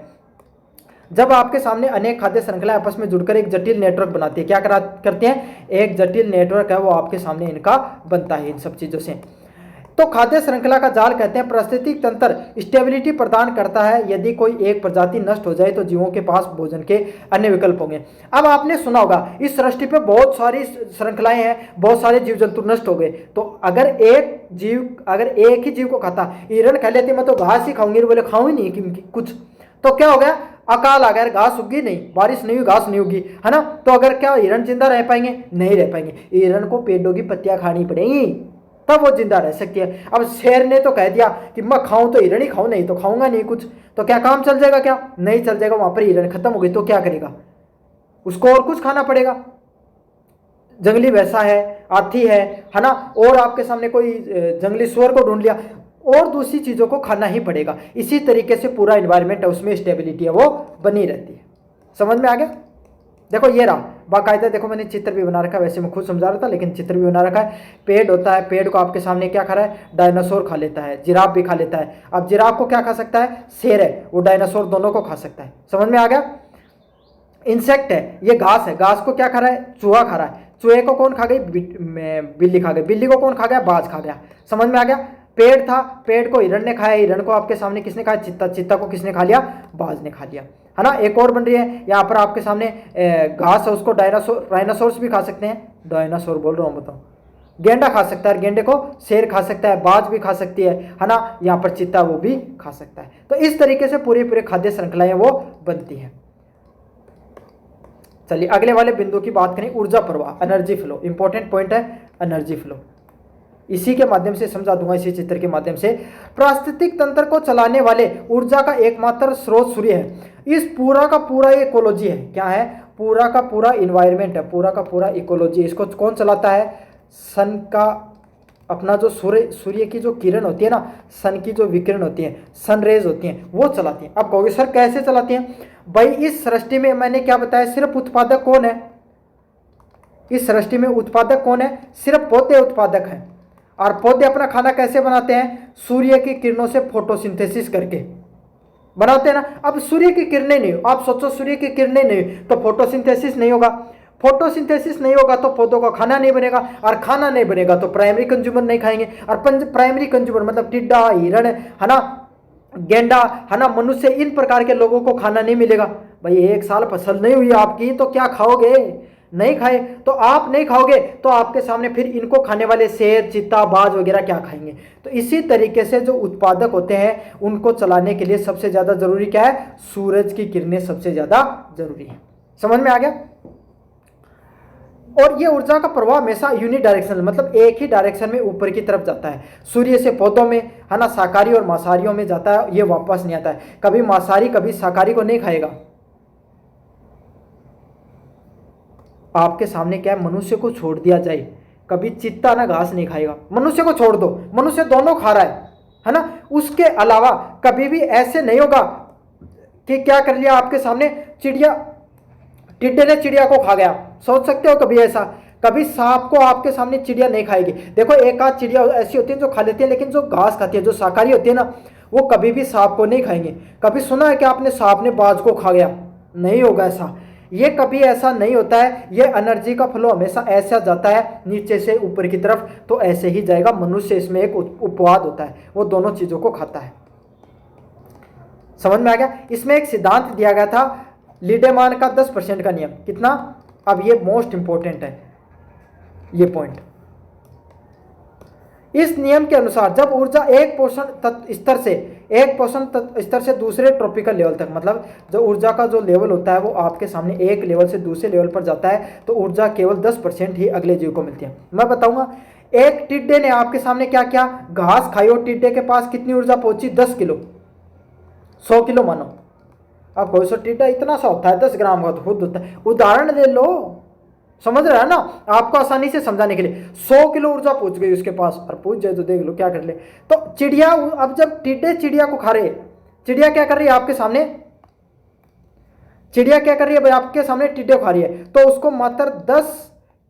जब आपके सामने अनेक खाद्य श्रृंखलाएं आपस में जुड़कर एक जटिल नेटवर्क बनाती है, क्या करते हैं? एक जटिल नेटवर्क है वो आपके सामने इनका बनता है, इन सब चीजों से। तो खाद्य श्रृंखला का जाल कहते हैं पारिस्थितिक तंत्र स्टेबिलिटी प्रदान करता है। यदि कोई एक प्रजाति नष्ट हो जाए तो जीवों के पास भोजन के अन्य विकल्प होंगे। अब आपने सुना होगा इस सृष्टि पे बहुत सारी श्रृंखलाएं हैं, बहुत सारे जीव जंतु नष्ट हो गए, तो अगर एक ही जीव को खाता, हिरण कह लेती मैं तो घास ही खाऊंगी, बोले खाऊं ही नहीं कुछ, तो क्या हो गया? अकाल आ गया, घास उगी नहीं, बारिश नहीं हुई, घास नहीं उगी, है ना। तो अगर क्या हिरण जिंदा रह पाएंगे? नहीं रह पाएंगे। हिरण को पेड़ों की पत्तियां खानी पड़ेगी, तब वो जिंदा रह सकती है। अब शेर ने तो कह दिया कि मैं खाऊं तो हिरण ही खाऊं, नहीं तो खाऊंगा नहीं कुछ, तो क्या काम चल जाएगा? क्या नहीं चल जाएगा? वहां पर हिरण खत्म हो गई तो क्या करेगा? उसको और कुछ खाना पड़ेगा। जंगली भैंसा है, हाथी है ना, और आपके सामने कोई जंगली सुअर को ढूंढ लिया, और दूसरी चीजों को खाना ही पड़ेगा। इसी तरीके से पूरा एनवायरमेंट है, उसमें स्टेबिलिटी है वो बनी रहती है। समझ में आ गया? देखो ये रहा बाकायदा, देखो मैंने चित्र भी बना रखा है, वैसे मैं खुद समझा रहा था लेकिन चित्र भी बना रखा है। पेड़ होता है, पेड़ को आपके सामने क्या खा रहा है? डायनासोर खा लेता है, जिराफ भी खा लेता है। अब जिराफ को क्या खा सकता है? शेर है, वो डायनासोर दोनों को खा सकता है। समझ में आ गया? इंसेक्ट है, ये घास है, घास को क्या खा रहा है? चूहा खा रहा है, चूहे को कौन खा गई? बिल्ली खा गई, बिल्ली को कौन खा गया? बाज खा गया। समझ में आ गया? पेड़ था, पेड़ को हिरण ने खाया, हिरण को आपके सामने किसने खाया? चित्ता, चित्ता को किसने खा लिया? बाज ने खा लिया, है ना। एक और बन रही है यहाँ पर आपके सामने, घास है, उसको डायनासोर्स भी खा सकते हैं, डायनासोर बोल रहा हूँ, बताओ। गेंडा खा सकता है, गेंडे को शेर खा सकता है, बाज भी खा सकती है ना। यहाँ पर चित्ता वो भी खा सकता है। तो इस तरीके से पूरे खाद्य श्रृंखलाएं वो बनती है। चलिए अगले वाले बिंदु की बात करें, ऊर्जा प्रवाह, एनर्जी फ्लो। इंपॉर्टेंट पॉइंट है एनर्जी फ्लो, इसी के माध्यम से समझा दूंगा, इसी चित्र के माध्यम से। पारिस्थितिक तंत्र को चलाने वाले ऊर्जा का एकमात्र स्रोत सूर्य है। इस पूरा का पूरा इकोलॉजी है, क्या है? पूरा का पूरा इन्वायरमेंट है, पूरा का पूरा इकोलॉजी। इसको कौन चलाता है? सन का अपना जो सूर्य की जो किरण होती है ना, सन की जो विकिरण होती है, सन रेज होती हैं, वो चलाती हैं। अब कहोगे सर कैसे चलाती हैं? भाई इस सृष्टि में मैंने क्या बताया, सिर्फ उत्पादक कौन है? इस सृष्टि में उत्पादक कौन है? सिर्फ पौधे उत्पादक हैं। और पौधे अपना खाना कैसे बनाते हैं? सूर्य की किरणों से फोटोसिंथेसिस करके बनाते हैं ना। अब सूर्य की किरणें नहीं हो, आप सोचो सूर्य की किरणें नहीं तो फोटोसिंथेसिस नहीं होगा, फोटोसिंथेसिस नहीं होगा तो पौधों का खाना नहीं बनेगा, और खाना नहीं बनेगा तो प्राइमरी कंज्यूमर नहीं खाएंगे, और प्राइमरी कंज्यूमर मतलब टिड्डा, हिरण, है ना, गेंडा, है ना, मनुष्य, इन प्रकार के लोगों को खाना नहीं मिलेगा। भाई एक साल फसल नहीं हुई आपकी तो क्या खाओगे? नहीं खाए तो आप नहीं खाओगे तो आपके सामने फिर इनको खाने वाले शेर, चीता, बाज वगैरह क्या खाएंगे? तो इसी तरीके से जो उत्पादक होते हैं उनको चलाने के लिए सबसे ज़्यादा जरूरी क्या है? सूरज की किरणें सबसे ज़्यादा जरूरी है। समझ में आ गया। और ये ऊर्जा का प्रवाह हमेशा यूनिडायरेक्शनल, मतलब एक ही डायरेक्शन में ऊपर की तरफ जाता है। सूर्य से पौधों में, है ना, शाकाहारी और मांसाहारियों में जाता है, ये वापस नहीं आता है। कभी मांसाहारी कभी शाकाहारी को नहीं खाएगा। आपके सामने क्या है, मनुष्य को छोड़ दिया जाए, कभी चित्ता ना घास नहीं खाएगा। मनुष्य को छोड़ दो, मनुष्य दोनों खा रहा है ना। उसके अलावा कभी भी ऐसे नहीं होगा कि क्या कर लिया आपके सामने, चिड़िया, टिड्डे ने चिड़िया को खा गया। सोच सकते हो कभी ऐसा? कभी सांप को आपके सामने चिड़िया नहीं खाएगी। देखो एक आध चिड़िया ऐसी होती है जो खा लेती है, लेकिन जो घास खाती है, जो शाकाहारी होती है ना, वो कभी भी सांप को नहीं खाएंगे। कभी सुना है कि आपने सांप ने बाज को खा गया? नहीं होगा ऐसा, ये कभी ऐसा नहीं होता है। ये एनर्जी का फ्लो हमेशा ऐसा जाता है नीचे से ऊपर की तरफ, तो ऐसे ही जाएगा। मनुष्य इसमें एक उपवाद होता है, वो दोनों चीजों को खाता है। समझ में आ गया। इसमें एक सिद्धांत दिया गया था, लीडेमान का 10% का नियम। कितना? अब ये मोस्ट इंपॉर्टेंट है ये पॉइंट। इस नियम के अनुसार जब ऊर्जा एक पोषण स्तर से दूसरे ट्रॉपिकल लेवल तक, मतलब जो ऊर्जा का जो लेवल होता है वो आपके सामने एक लेवल से दूसरे लेवल पर जाता है, तो ऊर्जा केवल 10% ही अगले जीव को मिलती है। मैं बताऊंगा, एक टिड्डे ने आपके सामने क्या किया, घास खाई और टिड्डे के पास कितनी ऊर्जा पहुंची? 10 किलो, 100 किलो मानो। अब कोई सा टिड्डा इतना सा होता है, 10 ग्राम का तो खुद होता है। उदाहरण ले लो, समझ रहा है ना, आपको आसानी से समझाने के लिए। 100 किलो ऊर्जा पूछ गई उसके पास, और पूछ जाए तो देख लो क्या कर ले। तो चिड़िया, अब जब टिड्डे चिड़िया को खा रहे, चिड़िया क्या कर रही है आपके सामने, चिड़िया क्या कर रही है भाई, आपके सामने टिड्डे को खा रही है, तो उसको मात्र 10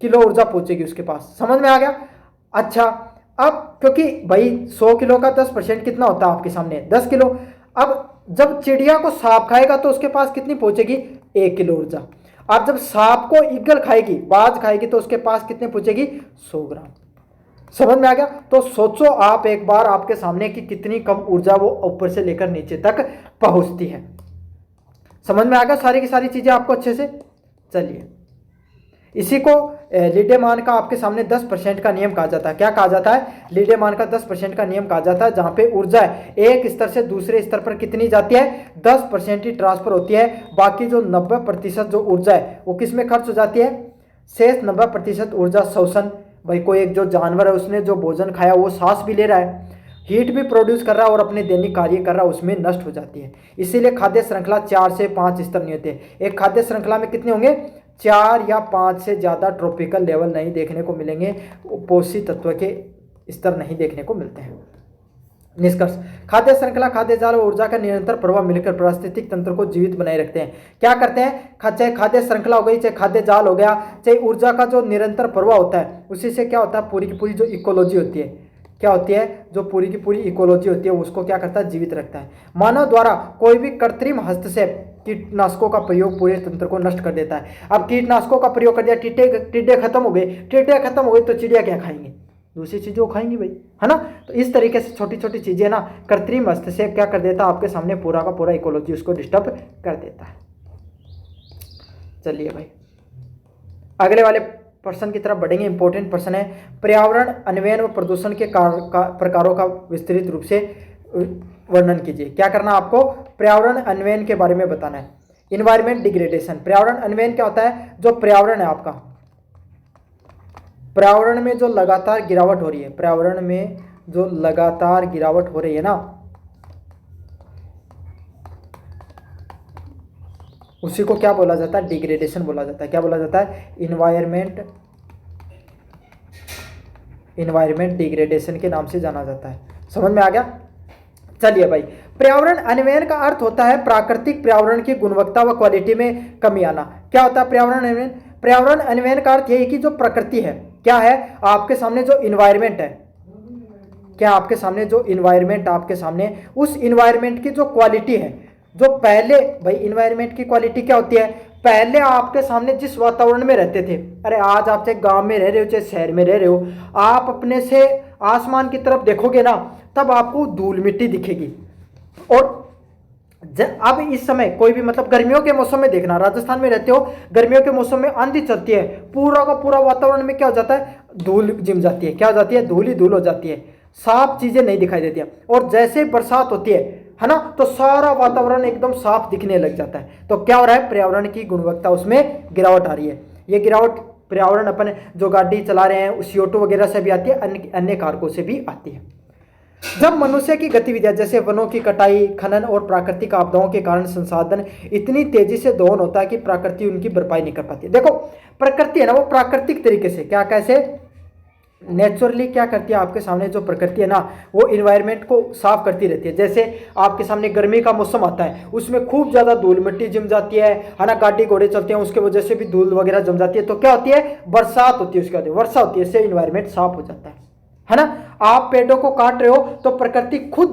किलो ऊर्जा पहुंचेगी उसके पास। समझ में आ गया? अच्छा, अब क्योंकि भाई 100 किलो का 10% कितना होता है आपके सामने? 10 किलो। अब जब चिड़िया को सांप खाएगा तो उसके पास कितनी पहुंचेगी? 1 किलो ऊर्जा। अब जब सांप को ईगल खाएगी, बाज खाएगी, तो उसके पास कितने पहुंचेगी? 100 ग्राम। समझ में आ गया? तो सोचो आप एक बार आपके सामने कि कितनी कम ऊर्जा वो ऊपर से लेकर नीचे तक पहुंचती है। समझ में आ गया सारी की सारी चीजें आपको अच्छे से? चलिए, इसी को लीडेमान का आपके सामने 10% का नियम कहा जाता है। क्या कहा जाता है? लीडेमान का 10% का नियम कहा जाता है, जहां पे ऊर्जा एक स्तर से दूसरे स्तर पर कितनी जाती है? 10% ही ट्रांसफर होती है। बाकी जो 90% जो ऊर्जा है वो किस में खर्च हो जाती है? शेष 90% ऊर्जा श्वसन, भाई कोई एक जो जानवर है उसने जो भोजन खाया वो सांस भी ले रहा है, हीट भी प्रोड्यूस कर रहा है और अपने दैनिक कार्य कर रहा है, उसमें नष्ट हो जाती है। इसीलिए खाद्य श्रृंखला 4 से 5 स्तर नहीं होते। एक खाद्य श्रृंखला में कितने होंगे? 4 या 5 से ज़्यादा ट्रॉपिकल लेवल नहीं देखने को मिलेंगे, पोषक तत्व के स्तर नहीं देखने को मिलते हैं। निष्कर्ष, खाद्य श्रृंखला, खाद्य जाल और ऊर्जा का निरंतर प्रभाव मिलकर पारिस्थितिक तंत्र को जीवित बनाए रखते हैं। क्या करते हैं? चाहे खाद्य श्रृंखला हो गई, चाहे खाद्य जाल हो गया, चाहे ऊर्जा का जो निरंतर प्रभाव होता है, उसी से क्या होता है? पूरी की पूरी जो इकोलॉजी होती है, क्या होती है? जो पूरी की पूरी इकोलॉजी होती है उसको क्या करता है? जीवित रखता है। मानव द्वारा कोई भी कृत्रिम हस्तक्षेप कीटनाशकों का प्रयोग पूरे तंत्र को नष्ट कर देता है। अब कीटनाशकों का प्रयोग कर दिया, टिड्डे खत्म हो गए, टिड्डे खत्म हो गए तो चिड़िया क्या खाएंगे? दूसरी चीज़ों को खाएंगी भाई, है ना। तो इस तरीके से छोटी छोटी चीज़ें ना, कृत्रिम हस्तक्षेप क्या कर देता है? आपके सामने पूरा का पूरा इकोलॉजी उसको डिस्टर्ब कर देता है। चलिए भाई, अगले वाले प्रश्न की तरफ बढ़ेंगे। इंपॉर्टेंट प्रश्न है, पर्यावरण अन्वयन व प्रदूषण के प्रकारों का विस्तृत रूप से वर्णन कीजिए। क्या करना आपको? पर्यावरण अन्वयन के बारे में बताना है। इन्वायरमेंट डिग्रेडेशन, पर्यावरण अन्वयन क्या होता है? जो पर्यावरण है आपका, पर्यावरण में जो लगातार गिरावट हो रही है, पर्यावरण में जो लगातार गिरावट हो रही है ना, उसी को क्या बोला जाता है? डिग्रेडेशन बोला जाता है। क्या बोला जाता है? इन्वायरमेंट डिग्रेडेशन के नाम से जाना जाता है। समझ में आ गया? चलिए भाई, पर्यावरण अन्वयन का अर्थ होता है प्राकृतिक पर्यावरण की गुणवत्ता व क्वालिटी में कमी आना। क्या होता है पर्यावरण अन्वयन? पर्यावरण अन्वयन का अर्थ यही कि जो प्रकृति है, क्या है आपके सामने जो इन्वायरमेंट है, क्या आपके सामने जो इन्वायरमेंट आपके सामने, उस इन्वायरमेंट की जो क्वालिटी है, जो पहले, भाई इन्वायरमेंट की क्वालिटी क्या होती है? पहले आपके सामने जिस वातावरण में रहते थे, अरे आज आप चाहे गांव में रह रहे हो चाहे शहर में रह रहे हो, आप अपने से आसमान की तरफ देखोगे ना, तब आपको धूल मिट्टी दिखेगी। और अब इस समय कोई भी, मतलब गर्मियों के मौसम में देखना, राजस्थान में रहते हो, गर्मियों के मौसम में आंधी चलती है, पूरा का पूरा वातावरण में क्या हो जाता है? धूल जिम जाती है। क्या हो जाती है? धूल ही धूल हो जाती है, साफ चीजें नहीं दिखाई देती है। और जैसे बरसात होती है है ना, तो सारा वातावरण एकदम साफ दिखने लग जाता है। तो क्या हो रहा है, पर्यावरण की गुणवत्ता उसमें गिरावट आ रही है। ये गिरावट पर्यावरण अपन जो गाड़ी चला रहे हैं CO2 वगैरह से भी आती है, अन्य अन्य कारकों से भी आती है। जब मनुष्य की गतिविधियां जैसे वनों की कटाई, खनन और प्राकृतिक आपदाओं के कारण संसाधन इतनी तेजी से दोहन होता है कि प्रकृति उनकी भरपाई नहीं कर पाती। देखो प्रकृति है ना, वो प्राकृतिक तरीके से क्या, कैसे नेचुरली क्या करती है, आपके सामने जो प्रकृति है ना, वो इन्वायरमेंट को साफ करती रहती है। जैसे आपके सामने गर्मी का मौसम आता है, उसमें खूब ज़्यादा धूल मिट्टी जम जाती है ना, गाड़ी घोड़े चलते हैं उसके वजह से भी धूल वगैरह जम जाती है। तो क्या होती है, बरसात होती है, उसके बाद वर्षा होती है, इससे इन्वायरमेंट साफ हो जाता है ना। आप पेड़ों को काट रहे हो तो प्रकृति खुद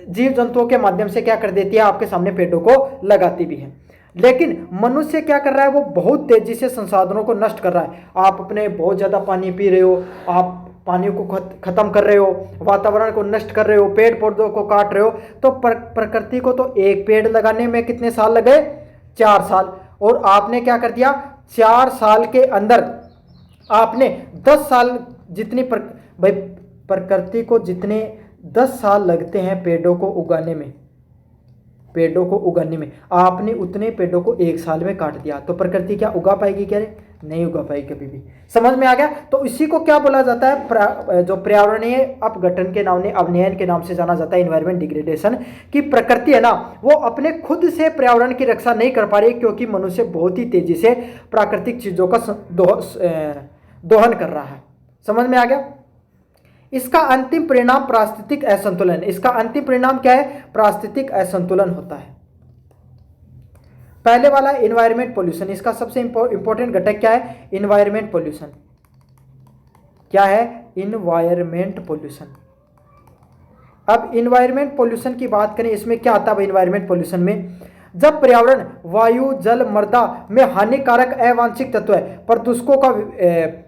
जीव जंतुओं के माध्यम से क्या कर देती है, आपके सामने पेड़ों को लगाती भी है। लेकिन मनुष्य क्या कर रहा है, वो बहुत तेजी से संसाधनों को नष्ट कर रहा है। आप अपने बहुत ज़्यादा पानी पी रहे हो, आप पानी को खत्म कर रहे हो, वातावरण को नष्ट कर रहे हो, पेड़ पौधों को काट रहे हो। तो प्रकृति को तो एक पेड़ लगाने में कितने साल लगे, 4 साल, और आपने क्या कर दिया, 4 साल के अंदर आपने 10 साल जितनी भाई प्रकृति को जितने 10 साल लगते हैं पेड़ों को उगाने में, आपने उतने पेड़ों को 1 साल में काट दिया। तो प्रकृति क्या उगा पाएगी, क्या नहीं उगा पाएगी कभी भी। समझ में आ गया। तो इसी को क्या बोला जाता है, जो पर्यावरणीय अपघटन के नाम, अवनयन के नाम से जाना जाता है, इन्वायरमेंट डिग्रेडेशन। कि प्रकृति है ना, वो अपने खुद से पर्यावरण की रक्षा नहीं कर पा रही, क्योंकि मनुष्य बहुत ही तेजी से प्राकृतिक चीजों का दोहन कर रहा है। समझ में आ गया। इसका अंतिम परिणाम पारिस्थितिक असंतुलन। इसका अंतिम परिणाम क्या है, पारिस्थितिक असंतुलन होता है। पहले वाला इन्वायरमेंट पोल्यूशन, इसका सबसे इंपॉर्टेंट घटक क्या है, इन्वायरमेंट पोल्यूशन। क्या है, इन्वायरमेंट पोल्यूशन। अब इन्वायरमेंट पोल्यूशन की बात करें, इसमें क्या आता है इन्वायरमेंट पोल्यूशन में, जब पर्यावरण, वायु, जल, मृदा में हानिकारक अवांछित तत्व है, प्रदूषकों का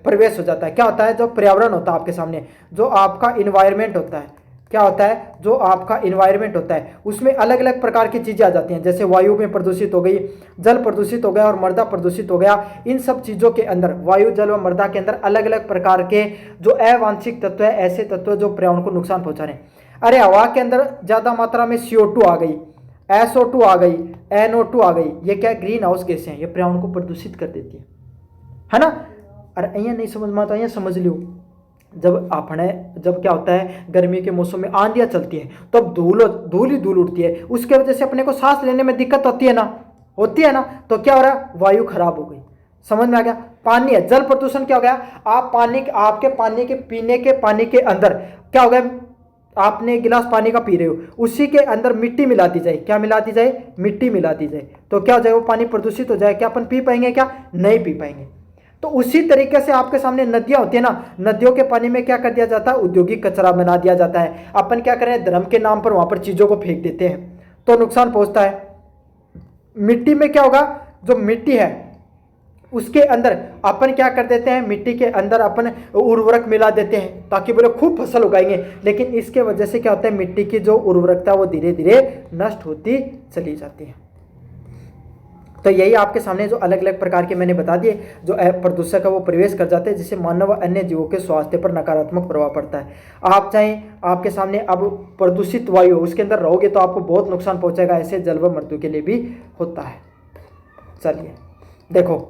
प्रवेश हो जाता है। क्या होता है, जो पर्यावरण होता है आपके सामने, जो आपका इन्वायरमेंट होता है, क्या होता है, जो आपका इन्वायरमेंट होता है, उसमें अलग अलग प्रकार की चीज़ें आ जाती हैं। जैसे वायु में प्रदूषित हो गई, जल प्रदूषित हो गया और मृदा प्रदूषित हो गया। इन सब चीज़ों के अंदर, वायु, जल व मृदा के अंदर अलग अलग प्रकार के जो अवांछित तत्व है, ऐसे तत्व जो पर्यावरण को नुकसान पहुंचा रहे हैं। अरे हवा के अंदर ज़्यादा मात्रा में CO2 आ गई, SO2 आ गई, NO2 आ गई, ये क्या ग्रीन हाउस गैसें हैं, ये पर्यावरण को प्रदूषित कर देती है ना। अरे અહીંયા नहीं समझ में आता, અહીંયા समझ लियो। जब क्या होता है, गर्मी के मौसम में आंधियाँ चलती हैं, तब धूल ही धूल उड़ती है, उसके वजह से अपने को सांस लेने में दिक्कत होती है ना। तो क्या हो रहा है, वायु खराब हो गई। समझ में आ गया। पानी है, जल प्रदूषण क्या हो गया, आपके पानी के पीने के पानी के अंदर क्या हो गया, आपने एक गिलास पानी का पी रहे हो, उसी के अंदर मिट्टी मिला दी जाए, क्या मिला दी जाए, मिट्टी मिला दी जाए, तो क्या हो जाए, वो पानी प्रदूषित हो जाए। क्या अपन पी पाएंगे, क्या नहीं पी पाएंगे। तो उसी तरीके से आपके सामने नदियां होती है ना, नदियों के पानी में क्या कर दिया जाता है, औद्योगिक कचरा बना दिया जाता है। अपन क्या करें, धर्म के नाम पर वहां पर चीजों को फेंक देते हैं, तो नुकसान पहुंचता है। मिट्टी में क्या होगा, जो मिट्टी है उसके अंदर अपन क्या कर देते हैं, मिट्टी के अंदर अपन उर्वरक मिला देते हैं ताकि बोले खूब फसल उगाएंगे। लेकिन इसके वजह से क्या होता है, मिट्टी की जो उर्वरकता वो धीरे धीरे नष्ट होती चली जाती है। तो यही आपके सामने जो अलग अलग प्रकार के मैंने बता दिए, जो प्रदूषक है वो प्रवेश कर जाते हैं, जिससे मानव व अन्य जीवों के स्वास्थ्य पर नकारात्मक प्रभाव पड़ता है। आप चाहें, आपके सामने अब प्रदूषित वायु उसके अंदर रहोगे तो आपको बहुत नुकसान पहुंचेगा। ऐसे जल व मृत्यु के लिए भी होता है। चलिए देखो,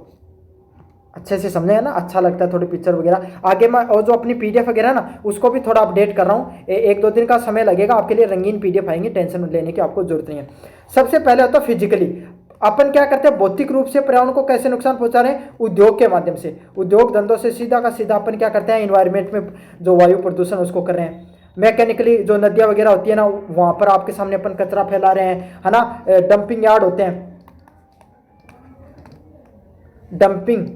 अच्छे से समझे है ना, अच्छा लगता है थोड़ी पिक्चर वगैरह आगे मैं, और जो अपनी PDF वगैरह ना उसको भी थोड़ा अपडेट कर रहा हूँ। 1-2 दिन का समय लगेगा, आपके लिए रंगीन PDF आएंगे, टेंशन लेने की आपको जरूरत नहीं है। सबसे पहले होता है फिजिकली, अपन क्या करते हैं, भौतिक रूप से पर्यावरण को कैसे नुकसान पहुंचा रहे हैं, उद्योग के माध्यम से, उद्योग धंधों से सीधा का सीधा अपन क्या करते हैं, इन्वायरमेंट में जो वायु प्रदूषण उसको कर रहे हैं। मैकेनिकली जो नदियाँ वगैरह होती है ना, वहाँ पर आपके सामने अपन कचरा फैला रहे हैं, है ना। डंपिंग यार्ड होते हैं, डंपिंग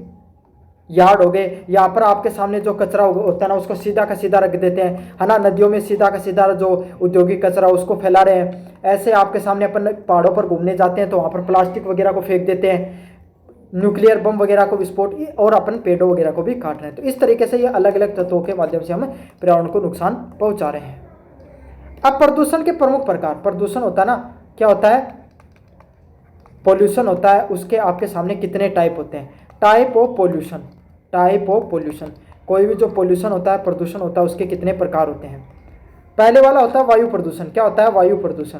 यार्ड हो गए, यहाँ पर आपके सामने जो कचरा होता है ना उसको सीधा का सीधा रख देते हैं, है ना। नदियों में सीधा का सीधा जो औद्योगिक कचरा उसको फैला रहे हैं। ऐसे आपके सामने अपन पहाड़ों पर घूमने जाते हैं तो वहाँ पर प्लास्टिक वगैरह को फेंक देते हैं, न्यूक्लियर बम वगैरह को विस्फोट, और अपन पेड़ों वगैरह को भी काट रहे हैं। तो इस तरीके से ये अलग अलग तत्वों के माध्यम से हम पर्यावरण को नुकसान पहुँचा रहे हैं। अब प्रदूषण के प्रमुख प्रकार, प्रदूषण होता है ना, क्या होता है, पोल्यूशन होता है, उसके आपके सामने कितने टाइप होते हैं, type of pollution. Type of pollution, कोई भी जो पोल्यूशन होता है, प्रदूषण होता है, उसके कितने प्रकार होते हैं। पहले वाला होता है वायु प्रदूषण। क्या होता है, वायु प्रदूषण।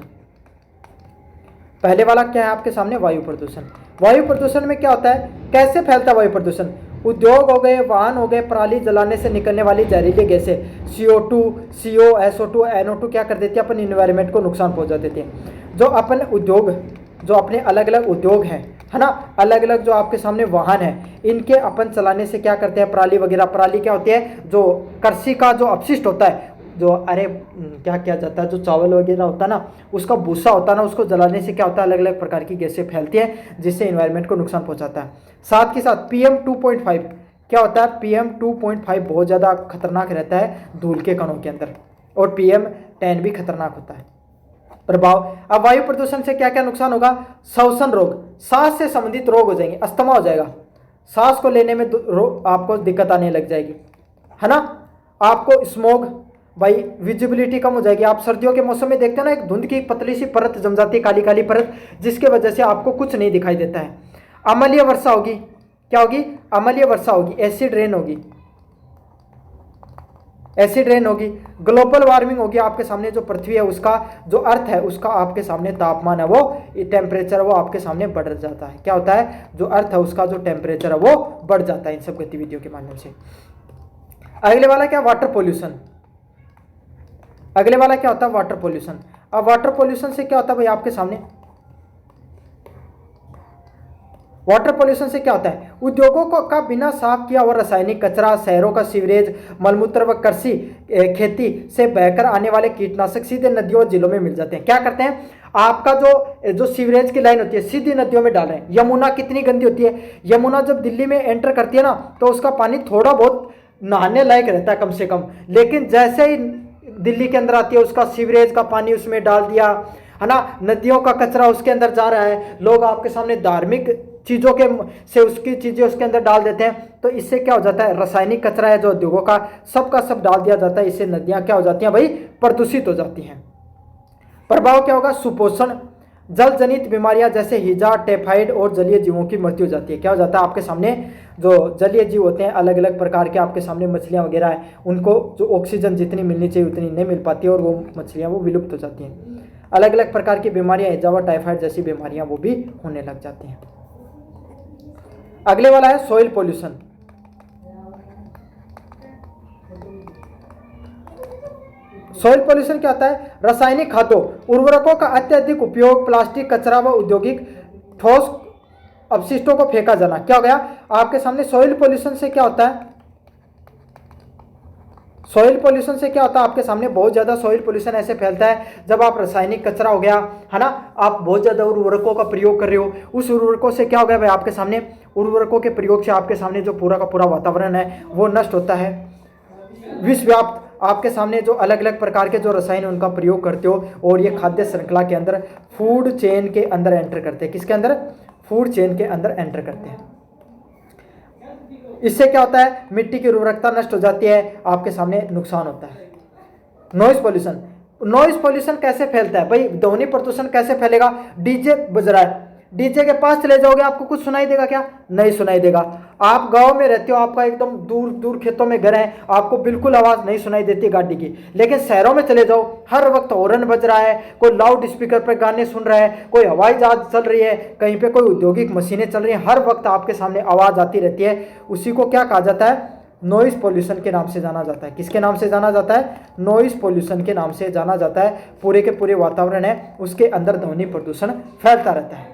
पहले वाला क्या है आपके सामने, वायु प्रदूषण। वायु प्रदूषण में क्या होता है, कैसे फैलता है वायु प्रदूषण? उद्योग हो गए, वाहन हो गए, पराली जलाने से निकलने वाली जहरीली गैसें CO2, CO, SO2, NO2 क्या कर देती है, अपन इन्वायरमेंट को नुकसान पहुंचा देती है। जो अपन उद्योग, जो अपने अलग अलग उद्योग हैं, है ना, अलग अलग जो आपके सामने वाहन है, इनके अपन चलाने से क्या करते हैं, पराली वगैरह, पराली क्या होती है, जो कृषि का जो अपशिष्ट होता है, जो क्या किया जाता है, जो चावल वगैरह होता है ना, उसका भूसा होता है ना, उसको जलाने से क्या होता है, अलग अलग प्रकार की गैसें फैलती हैं जिससे इन्वायरमेंट को नुकसान पहुंचाता है। साथ के साथ PM 2.5 क्या होता है, PM 2.5 बहुत ज़्यादा खतरनाक रहता है धूल के कणों के अंदर, और PM 10 भी खतरनाक होता है। प्रभाव, अब वायु प्रदूषण से क्या क्या नुकसान होगा, श्वसन रोग, सांस से संबंधित रोग हो जाएंगे, अस्थमा हो जाएगा, सांस को लेने में आपको दिक्कत आने लग जाएगी, है ना। आपको स्मोग, भाई विजिबिलिटी कम हो जाएगी। आप सर्दियों के मौसम में देखते हो ना, एक धुंध की पतली सी परत जम जाती है, काली काली परत, जिसके वजह से आपको कुछ नहीं दिखाई देता है। अम्लीय वर्षा होगी, क्या होगी, अम्लीय वर्षा होगी, एसिड रेन होगी, एसिड रेन होगी। ग्लोबल वार्मिंग होगी, आपके सामने जो पृथ्वी है उसका जो अर्थ है उसका आपके सामने तापमान है, वो टेम्परेचर वो आपके सामने बढ़ जाता है। क्या होता है, जो अर्थ है उसका जो टेम्परेचर है वो बढ़ जाता है इन सब गतिविधियों के माध्यम से। अगले वाला क्या, वाटर पोल्यूशन। अगले वाला क्या होता है, वाटर पोल्यूशन। अब वाटर पोल्यूशन से क्या होता है भाई आपके सामने, वाटर पोल्यूशन से क्या होता है, उद्योगों को का बिना साफ किया हुआ रासायनिक कचरा, शहरों का सीवरेज, मलमूत्र व कृषि खेती से बहकर आने वाले कीटनाशक सीधे नदियों और जिलों में मिल जाते हैं। क्या करते हैं, आपका जो सीवरेज की लाइन होती है सीधी नदियों में डाल रहे हैं। यमुना कितनी गंदी होती है, यमुना जब दिल्ली में एंटर करती है ना, तो उसका पानी थोड़ा बहुत नहाने लायक रहता है कम से कम, लेकिन जैसे ही दिल्ली के अंदर आती है उसका सीवरेज का पानी उसमें डाल दिया, है ना, नदियों का कचरा उसके अंदर जा रहा है। लोग आपके सामने धार्मिक चीज़ों के से उसकी चीज़ें उसके अंदर डाल देते हैं, तो इससे क्या हो जाता है, रासायनिक कचरा है जो उद्योगों का सब डाल दिया जाता है, इससे नदियाँ क्या हो जाती हैं भाई, प्रदूषित हो जाती हैं। प्रभाव क्या होगा, सुपोषण, जल जनित बीमारियां जैसे हिजा, टाइफाइड और जलीय जीवों की मृत्यु हो जाती है। क्या हो जाता है आपके सामने, जो जलीय जीव होते हैं अलग अलग प्रकार के आपके सामने मछलियां वगैरह है, उनको जो ऑक्सीजन जितनी मिलनी चाहिए उतनी नहीं मिल पाती है और वो मछलियां वो विलुप्त हो जाती हैं। अलग अलग प्रकार की बीमारियां, हिजा व टाइफाइड जैसी बीमारियां वो भी होने लग जाती हैं। अगले वाला है सॉइल पोल्यूशन। सॉइल पोल्यूशन क्या होता है, रासायनिक खादों, उर्वरकों का अत्यधिक उपयोग, प्लास्टिक कचरा व औद्योगिक ठोस अपशिष्टों को फेंका जाना। क्या हो गया आपके सामने, सॉइल पोल्यूशन से क्या होता है, सॉइल पोल्यूशन से क्या होता है आपके सामने, बहुत ज़्यादा सॉइल पोल्यूशन ऐसे फैलता है जब आप रासायनिक कचरा हो गया, है ना, आप बहुत ज़्यादा उर्वरकों का प्रयोग कर रहे हो, उस उर्वरकों से क्या हो गया भाई आपके सामने, उर्वरकों के प्रयोग से आपके सामने जो पूरा का पूरा वातावरण है वो नष्ट होता है। विश्वव्याप्त आपके सामने जो अलग अलग प्रकार के जो रसायन उनका प्रयोग करते हो, और ये खाद्य श्रृंखला के अंदर, फूड चेन के अंदर एंटर करते हैं। किसके अंदर, फूड चेन के अंदर एंटर करते हैं। इससे क्या होता है, मिट्टी की उर्वरकता नष्ट हो जाती है, आपके सामने नुकसान होता है। नॉइज पोल्यूशन, नॉइज पोल्यूशन कैसे फैलता है भाई, ध्वनि प्रदूषण कैसे फैलेगा, डीजे बज रहा है, डीजे के पास चले जाओगे आपको कुछ सुनाई देगा क्या, नहीं सुनाई देगा। आप गांव में रहते हो, आपका एकदम दूर दूर खेतों में घर है, आपको बिल्कुल आवाज़ नहीं सुनाई देती गाड़ी की, लेकिन शहरों में चले जाओ, हर वक्त हॉर्न बज रहा है, कोई लाउड स्पीकर पर गाने सुन रहा है, कोई हवाई जहाज चल रही है, कहीं पे कोई औद्योगिक मशीनें चल रही हैं, हर वक्त आपके सामने आवाज़ आती रहती है। उसी को क्या कहा जाता है, नॉइज पोल्यूशन के नाम से जाना जाता है। किसके नाम से जाना जाता है, नॉइज पोल्यूशन के नाम से जाना जाता है। पूरे के पूरे वातावरण है उसके अंदर ध्वनि प्रदूषण फैलता रहता है।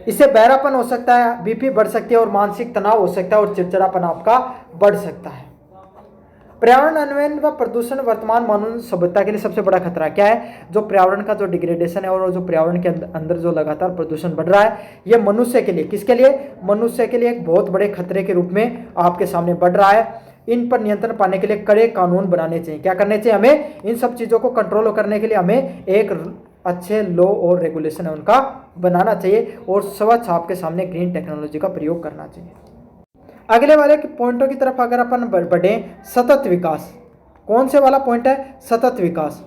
इससे बहरापन हो सकता है, बीपी बढ़ सकती है और मानसिक तनाव हो सकता है और चिड़चिड़ापन आपका बढ़ सकता है। पर्यावरण अन्वयन व प्रदूषण वर्तमान मानव सभ्यता के लिए सबसे बड़ा खतरा क्या है, जो पर्यावरण का जो डिग्रेडेशन है और जो पर्यावरण के अंदर जो लगातार प्रदूषण बढ़ रहा है, ये मनुष्य के लिए, किसके लिए, मनुष्य के लिए एक बहुत बड़े खतरे के रूप में आपके सामने बढ़ रहा है। इन पर नियंत्रण पाने के लिए कड़े कानून बनाने चाहिए। क्या करने चाहिए हमें, इन सब चीज़ों को कंट्रोल करने के लिए हमें एक अच्छे लॉ और रेगुलेशन है उनका बनाना चाहिए, और स्वच्छ आपके सामने ग्रीन टेक्नोलॉजी का प्रयोग करना चाहिए। अगले वाले पॉइंटों की तरफ अगर अपन बढ़ें, सतत विकास, कौन से वाला पॉइंट है, सतत विकास।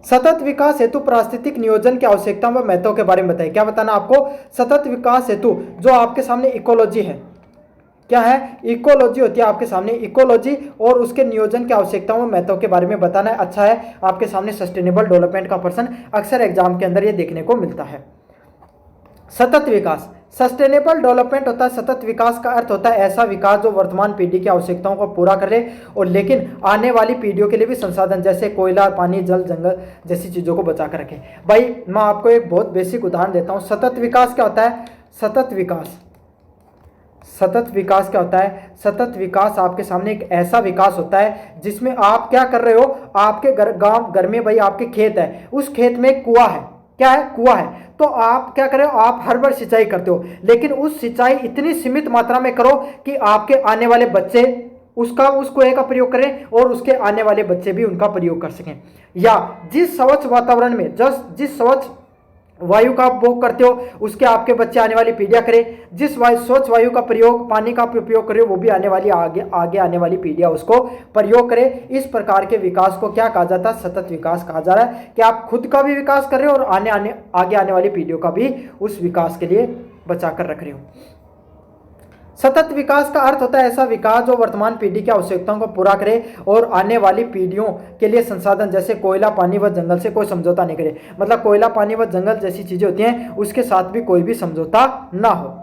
सतत विकास हेतु पारिस्थितिक नियोजन की आवश्यकता व महत्व के बारे में बताइए। क्या बताना आपको, सतत विकास हेतु जो आपके सामने इकोलॉजी है, क्या है, इकोलॉजी होती है आपके सामने, इकोलॉजी और उसके नियोजन की आवश्यकताओं और महत्व के बारे में बताना है। अच्छा है आपके सामने सस्टेनेबल डेवलपमेंट का प्रश्न अक्सर एग्जाम के अंदर ये देखने को मिलता है। सतत विकास, सस्टेनेबल डेवलपमेंट होता है, सतत विकास का अर्थ होता है ऐसा विकास जो वर्तमान पीढ़ी की आवश्यकताओं को पूरा करे और लेकिन आने वाली पीढ़ियों के लिए भी संसाधन जैसे कोयला, पानी, जल, जंगल जैसी चीज़ों को बचा कर रखे। भाई मैं आपको एक बहुत बेसिक उदाहरण देता हूँ। सतत विकास क्या होता है? सतत विकास, सतत विकास क्या होता है? सतत विकास आपके सामने एक ऐसा विकास होता है जिसमें आप क्या कर रहे हो, आपके घर में भाई आपके खेत है, उस खेत में एक कुआं है। क्या है? कुआं है। तो आप क्या कर रहे हो, आप हर बार सिंचाई करते हो, लेकिन उस सिंचाई इतनी सीमित मात्रा में करो कि आपके आने वाले बच्चे उस कुएं का प्रयोग करें और उसके आने वाले बच्चे भी उनका प्रयोग कर सकें। या जिस स्वच्छ वातावरण में जिस स्वच्छ वायु का उपभोग करते हो उसके आपके बच्चे आने वाली पीढ़ियां करें, जिस स्वच्छ वायु का प्रयोग, पानी का उपयोग करें, वो भी आने वाली आगे आने वाली पीढ़ियां उसको प्रयोग करें। इस प्रकार के विकास को क्या कहा जाता है? सतत विकास कहा जा रहा है कि आप खुद का भी विकास कर रहे हो और आगे आने वाली पीढ़ियों का भी उस विकास के लिए बचा कर रख रहे हो। सतत विकास का अर्थ होता है ऐसा विकास जो वर्तमान पीढ़ी की आवश्यकताओं को पूरा करे और आने वाली पीढ़ियों के लिए संसाधन जैसे कोयला, पानी व जंगल से कोई समझौता नहीं करे। मतलब कोयला, पानी व जंगल जैसी चीजें होती हैं उसके साथ भी कोई भी समझौता ना हो।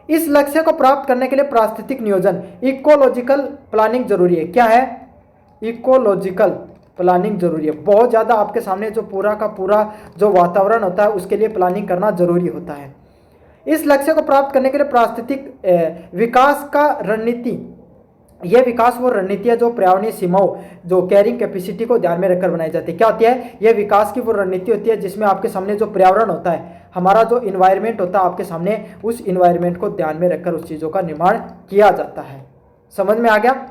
इस लक्ष्य को प्राप्त करने के लिए पारिस्थितिक नियोजन, इकोलॉजिकल प्लानिंग जरूरी है। क्या है? इकोलॉजिकल प्लानिंग जरूरी है। बहुत ज़्यादा आपके सामने जो पूरा का पूरा जो वातावरण होता है उसके लिए प्लानिंग करना जरूरी होता है। इस लक्ष्य को प्राप्त करने के लिए पारिस्थितिक विकास का रणनीति, यह विकास वो रणनीति है जो पर्यावरणीय सीमाओं, जो कैरिंग कैपेसिटी को ध्यान में रखकर बनाई जाती है। क्या होती है? यह विकास की वो रणनीति होती है जिसमें आपके सामने जो पर्यावरण होता है, हमारा जो इन्वायरमेंट होता है आपके सामने, उस इन्वायरमेंट को ध्यान में रखकर उस चीज़ों का निर्माण किया जाता है। समझ में आ गया?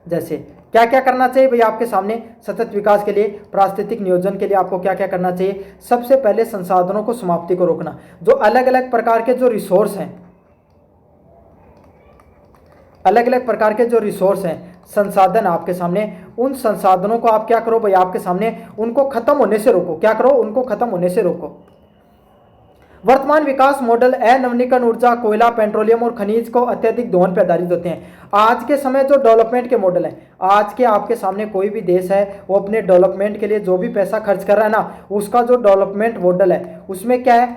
जैसे क्या क्या करना चाहिए भाई आपके सामने सतत विकास के लिए, पारिस्थितिक नियोजन के लिए आपको क्या क्या करना चाहिए? सबसे पहले संसाधनों को समाप्ति को रोकना। जो अलग अलग प्रकार के जो रिसोर्स हैं, अलग अलग प्रकार के जो रिसोर्स हैं, संसाधन आपके सामने, उन संसाधनों को आप क्या करो भाई आपके सामने, उनको खत्म होने से रोको। क्या करो? उनको खत्म होने से रोको। वर्तमान विकास मॉडल अनवीनीकरण ऊर्जा, कोयला, पेट्रोलियम और खनिज को अत्यधिक दोहन पर आधारित होते हैं। आज के समय जो डेवलपमेंट के मॉडल हैं, आज के आपके सामने कोई भी देश है वो अपने डेवलपमेंट के लिए जो भी पैसा खर्च कर रहा है ना, उसका जो डेवलपमेंट मॉडल है उसमें क्या है?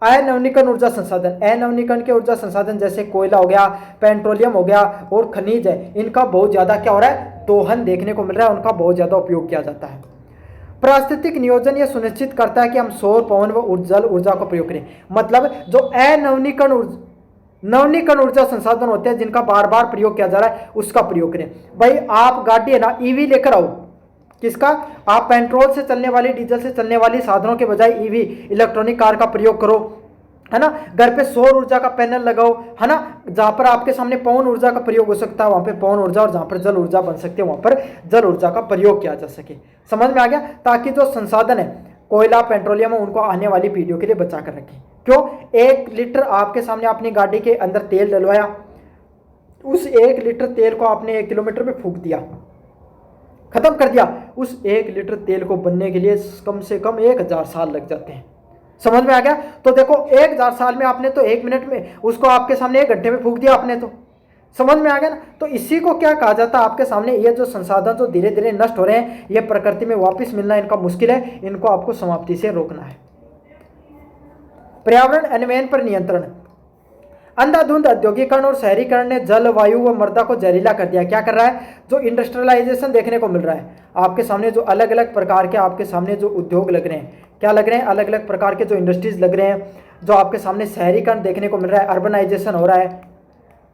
अनवीनीकरण ऊर्जा संसाधन, अनवीनीकरण के ऊर्जा संसाधन जैसे कोयला हो गया, पेट्रोलियम हो गया और खनिज है, इनका बहुत ज़्यादा क्या हो रहा है? दोहन देखने को मिल रहा है, उनका बहुत ज़्यादा उपयोग किया जाता है। पारिस्थितिक नियोजन यह सुनिश्चित करता है कि हम सौर, पवन व जल ऊर्जा का प्रयोग करें। मतलब जो नवीनीकरण ऊर्जा संसाधन होते हैं जिनका बार बार प्रयोग किया जा रहा है उसका प्रयोग करें। भाई आप गाड़ी है ना, ईवी लेकर आओ। किसका? आप पेट्रोल से चलने वाली, डीजल से चलने वाली साधनों के बजाय ईवी, इलेक्ट्रॉनिक कार का प्रयोग करो, है ना। घर पे सौर ऊर्जा का पैनल लगाओ, है ना। जहां पर आपके सामने पवन ऊर्जा का प्रयोग हो सकता है वहां पे पवन ऊर्जा, और जहां पर जल ऊर्जा बन सकती है वहां पर जल ऊर्जा का प्रयोग किया जा सके। समझ में आ गया? ताकि जो संसाधन है कोयला, पेट्रोलियम, उनको आने वाली पीढ़ियों के लिए बचा कर रखें। क्यों? 1 लीटर आपके सामने अपनी गाड़ी के अंदर तेल डलवाया, उस 1 लीटर तेल को आपने 1 किलोमीटर में फूंक दिया, खत्म कर दिया। उस 1 लीटर तेल को बनने के लिए कम से कम 1000 साल लग जाते हैं। समझ में आ गया? तो देखो 1000 साल में आपने तो 1 मिनट में उसको आपके सामने 1 घंटे में फूंक दिया आपने, तो समझ में आ गया ना। तो इसी को क्या कहा जाता है आपके सामने, ये जो संसाधन जो धीरे धीरे नष्ट हो रहे हैं, ये प्रकृति में वापस मिलना इनका मुश्किल है, इनको आपको समाप्ति से रोकना है। पर्यावरण उन्नयन पर नियंत्रण, अंधाधुंध औद्योगिकरण और शहरीकरण ने जल, वायु व मृदा को जहरीला कर दिया। क्या कर रहा है? जो इंडस्ट्रियलाइजेशन देखने को मिल रहा है आपके सामने, जो अलग अलग प्रकार के आपके सामने जो उद्योग लग रहे हैं, क्या लग रहे हैं? अलग अलग प्रकार के जो इंडस्ट्रीज लग रहे हैं, जो आपके सामने शहरीकरण देखने को मिल रहा है, अर्बनाइजेशन हो रहा है।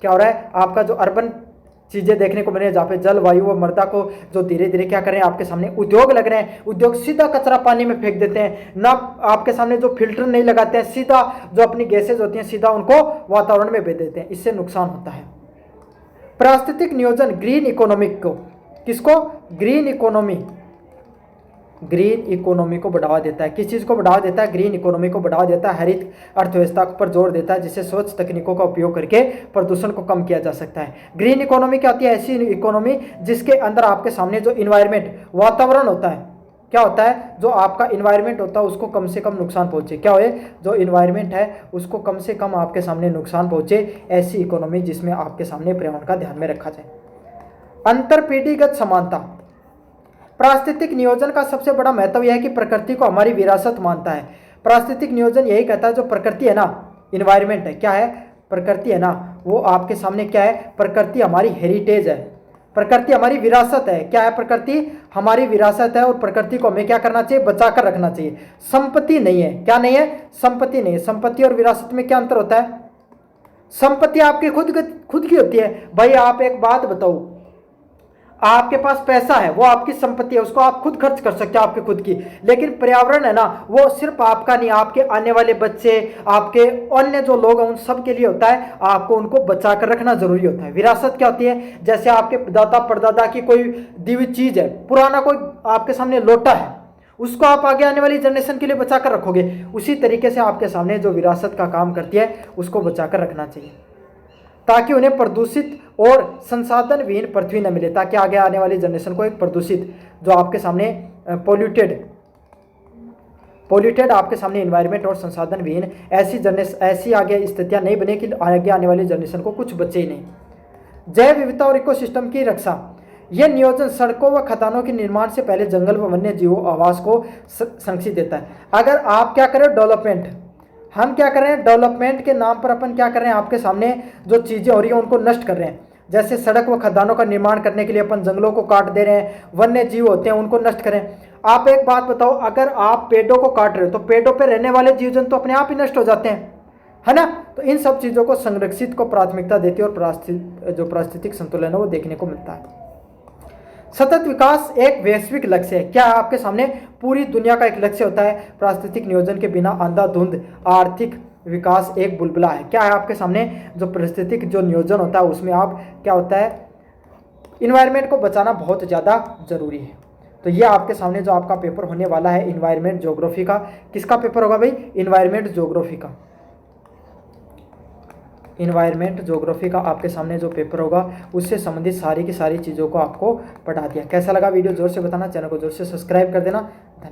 क्या हो रहा है? आपका जो अर्बन चीज़ें देखने को मिल रही है जहाँ पे जल, वायु व मृदा को जो धीरे धीरे क्या कर रहे हैं आपके सामने, उद्योग लग रहे हैं। उद्योग सीधा कचरा पानी में फेंक देते हैं ना, आपके सामने जो फिल्टर नहीं लगाते हैं, सीधा जो अपनी गैसेज होती हैं सीधा उनको वातावरण में भेज देते हैं, इससे नुकसान होता है। पारिस्थितिक नियोजन ग्रीन इकोनॉमिक को, किसको? ग्रीन इकोनॉमी को बढ़ावा देता है। किस चीज़ को बढ़ावा देता है? ग्रीन इकोनॉमी को बढ़ावा देता है। हरित अर्थव्यवस्था पर जोर देता है जिससे स्वच्छ तकनीकों का उपयोग करके प्रदूषण को कम किया जा सकता है। ग्रीन इकोनॉमी क्या होती है? ऐसी इकोनॉमी जिसके अंदर आपके सामने जो इन्वायरमेंट, वातावरण होता है, क्या होता है, जो आपका इन्वायरमेंट होता है उसको कम से कम नुकसान पहुंचे। क्या होए, जो इन्वायरमेंट है उसको कम से कम आपके सामने नुकसान पहुंचे, ऐसी इकोनॉमी जिसमें आपके सामने पर्यावरण का ध्यान में रखा जाए। अंतरपीढ़ीगत समानता। पारिस्थितिक नियोजन का सबसे बड़ा महत्व यह है कि प्रकृति को हमारी विरासत मानता है। पारिस्थितिक नियोजन यही कहता है जो प्रकृति है ना, इन्वायरमेंट है, क्या है, प्रकृति है ना, वो आपके सामने क्या है, प्रकृति हमारी हेरिटेज है, प्रकृति हमारी विरासत है। क्या है, प्रकृति हमारी विरासत है और प्रकृति को हमें क्या करना चाहिए, बचाकर रखना चाहिए, संपत्ति नहीं है। क्या नहीं है, संपत्ति नहीं है। संपत्ति और विरासत में क्या अंतर होता है, संपत्ति आपकी खुद की होती है। भाई आप एक बात बताओ, आपके पास पैसा है वो आपकी संपत्ति है, उसको आप खुद खर्च कर सकते हो, आपकी खुद की। लेकिन पर्यावरण है ना, वो सिर्फ आपका नहीं, आपके आने वाले बच्चे, आपके अन्य जो लोग हैं उन सब के लिए होता है। आपको उनको बचा कर रखना जरूरी होता है। विरासत क्या होती है, जैसे आपके दादा परदादा की कोई दी हुई चीज है, पुराना कोई आपके सामने लोटा है, उसको आप आगे आने वाली जनरेशन के लिए बचा कर रखोगे। उसी तरीके से आपके सामने जो विरासत का काम करती है उसको बचा कर रखना चाहिए, ताकि उन्हें प्रदूषित और संसाधन विहीन पृथ्वी न मिले, ताकि आगे आने वाली जनरेशन को एक प्रदूषित, जो आपके सामने पोल्यूटेड आपके सामने इन्वायरमेंट और संसाधन विहीन ऐसी आगे स्थितियां नहीं बने कि आगे आने वाली जनरेशन को कुछ बचे ही नहीं। जैव विविधता और इकोसिस्टम की रक्षा। यह नियोजन सड़कों व खदानों के निर्माण से पहले जंगल व वन्य जीवों आवास को संरक्षित देता है। अगर आप क्या करें, डेवलपमेंट, हम क्या कर रहे हैं, डेवलपमेंट के नाम पर अपन क्या कर रहे हैं, आपके सामने जो चीज़ें हो रही हैं उनको नष्ट कर रहे हैं। जैसे सड़क व खदानों का निर्माण करने के लिए अपन जंगलों को काट दे रहे हैं, वन्य जीव होते हैं उनको नष्ट करें। आप एक बात बताओ, अगर आप पेड़ों को काट रहे हो तो पेड़ों पर रहने वाले जीव जंतु अपने आप ही नष्ट हो जाते हैं, है ना। तो इन सब चीज़ों को संरक्षित को प्राथमिकता देती है और जो पारिस्थितिक संतुलन है वो देखने को मिलता है। सतत विकास एक वैश्विक लक्ष्य है। क्या है, आपके सामने पूरी दुनिया का एक लक्ष्य होता है। पारिस्थितिक नियोजन के बिना अंधाधुंध आर्थिक विकास एक बुलबुला है। क्या है, आपके सामने जो पारिस्थितिक जो नियोजन होता है उसमें आप क्या होता है, इन्वायरमेंट को बचाना बहुत ज़्यादा जरूरी है। तो ये आपके सामने जो आपका पेपर होने वाला है इन्वायरमेंट ज्योग्राफी का, किसका पेपर होगा भाई, इन्वायरमेंट ज्योग्राफी का। इन्वायरमेंट ज्योग्राफी का आपके सामने जो पेपर होगा उससे संबंधित सारी की सारी चीज़ों को आपको पढ़ा दिया। कैसा लगा वीडियो, जोर से बताना, चैनल को जोर से सब्सक्राइब कर देना।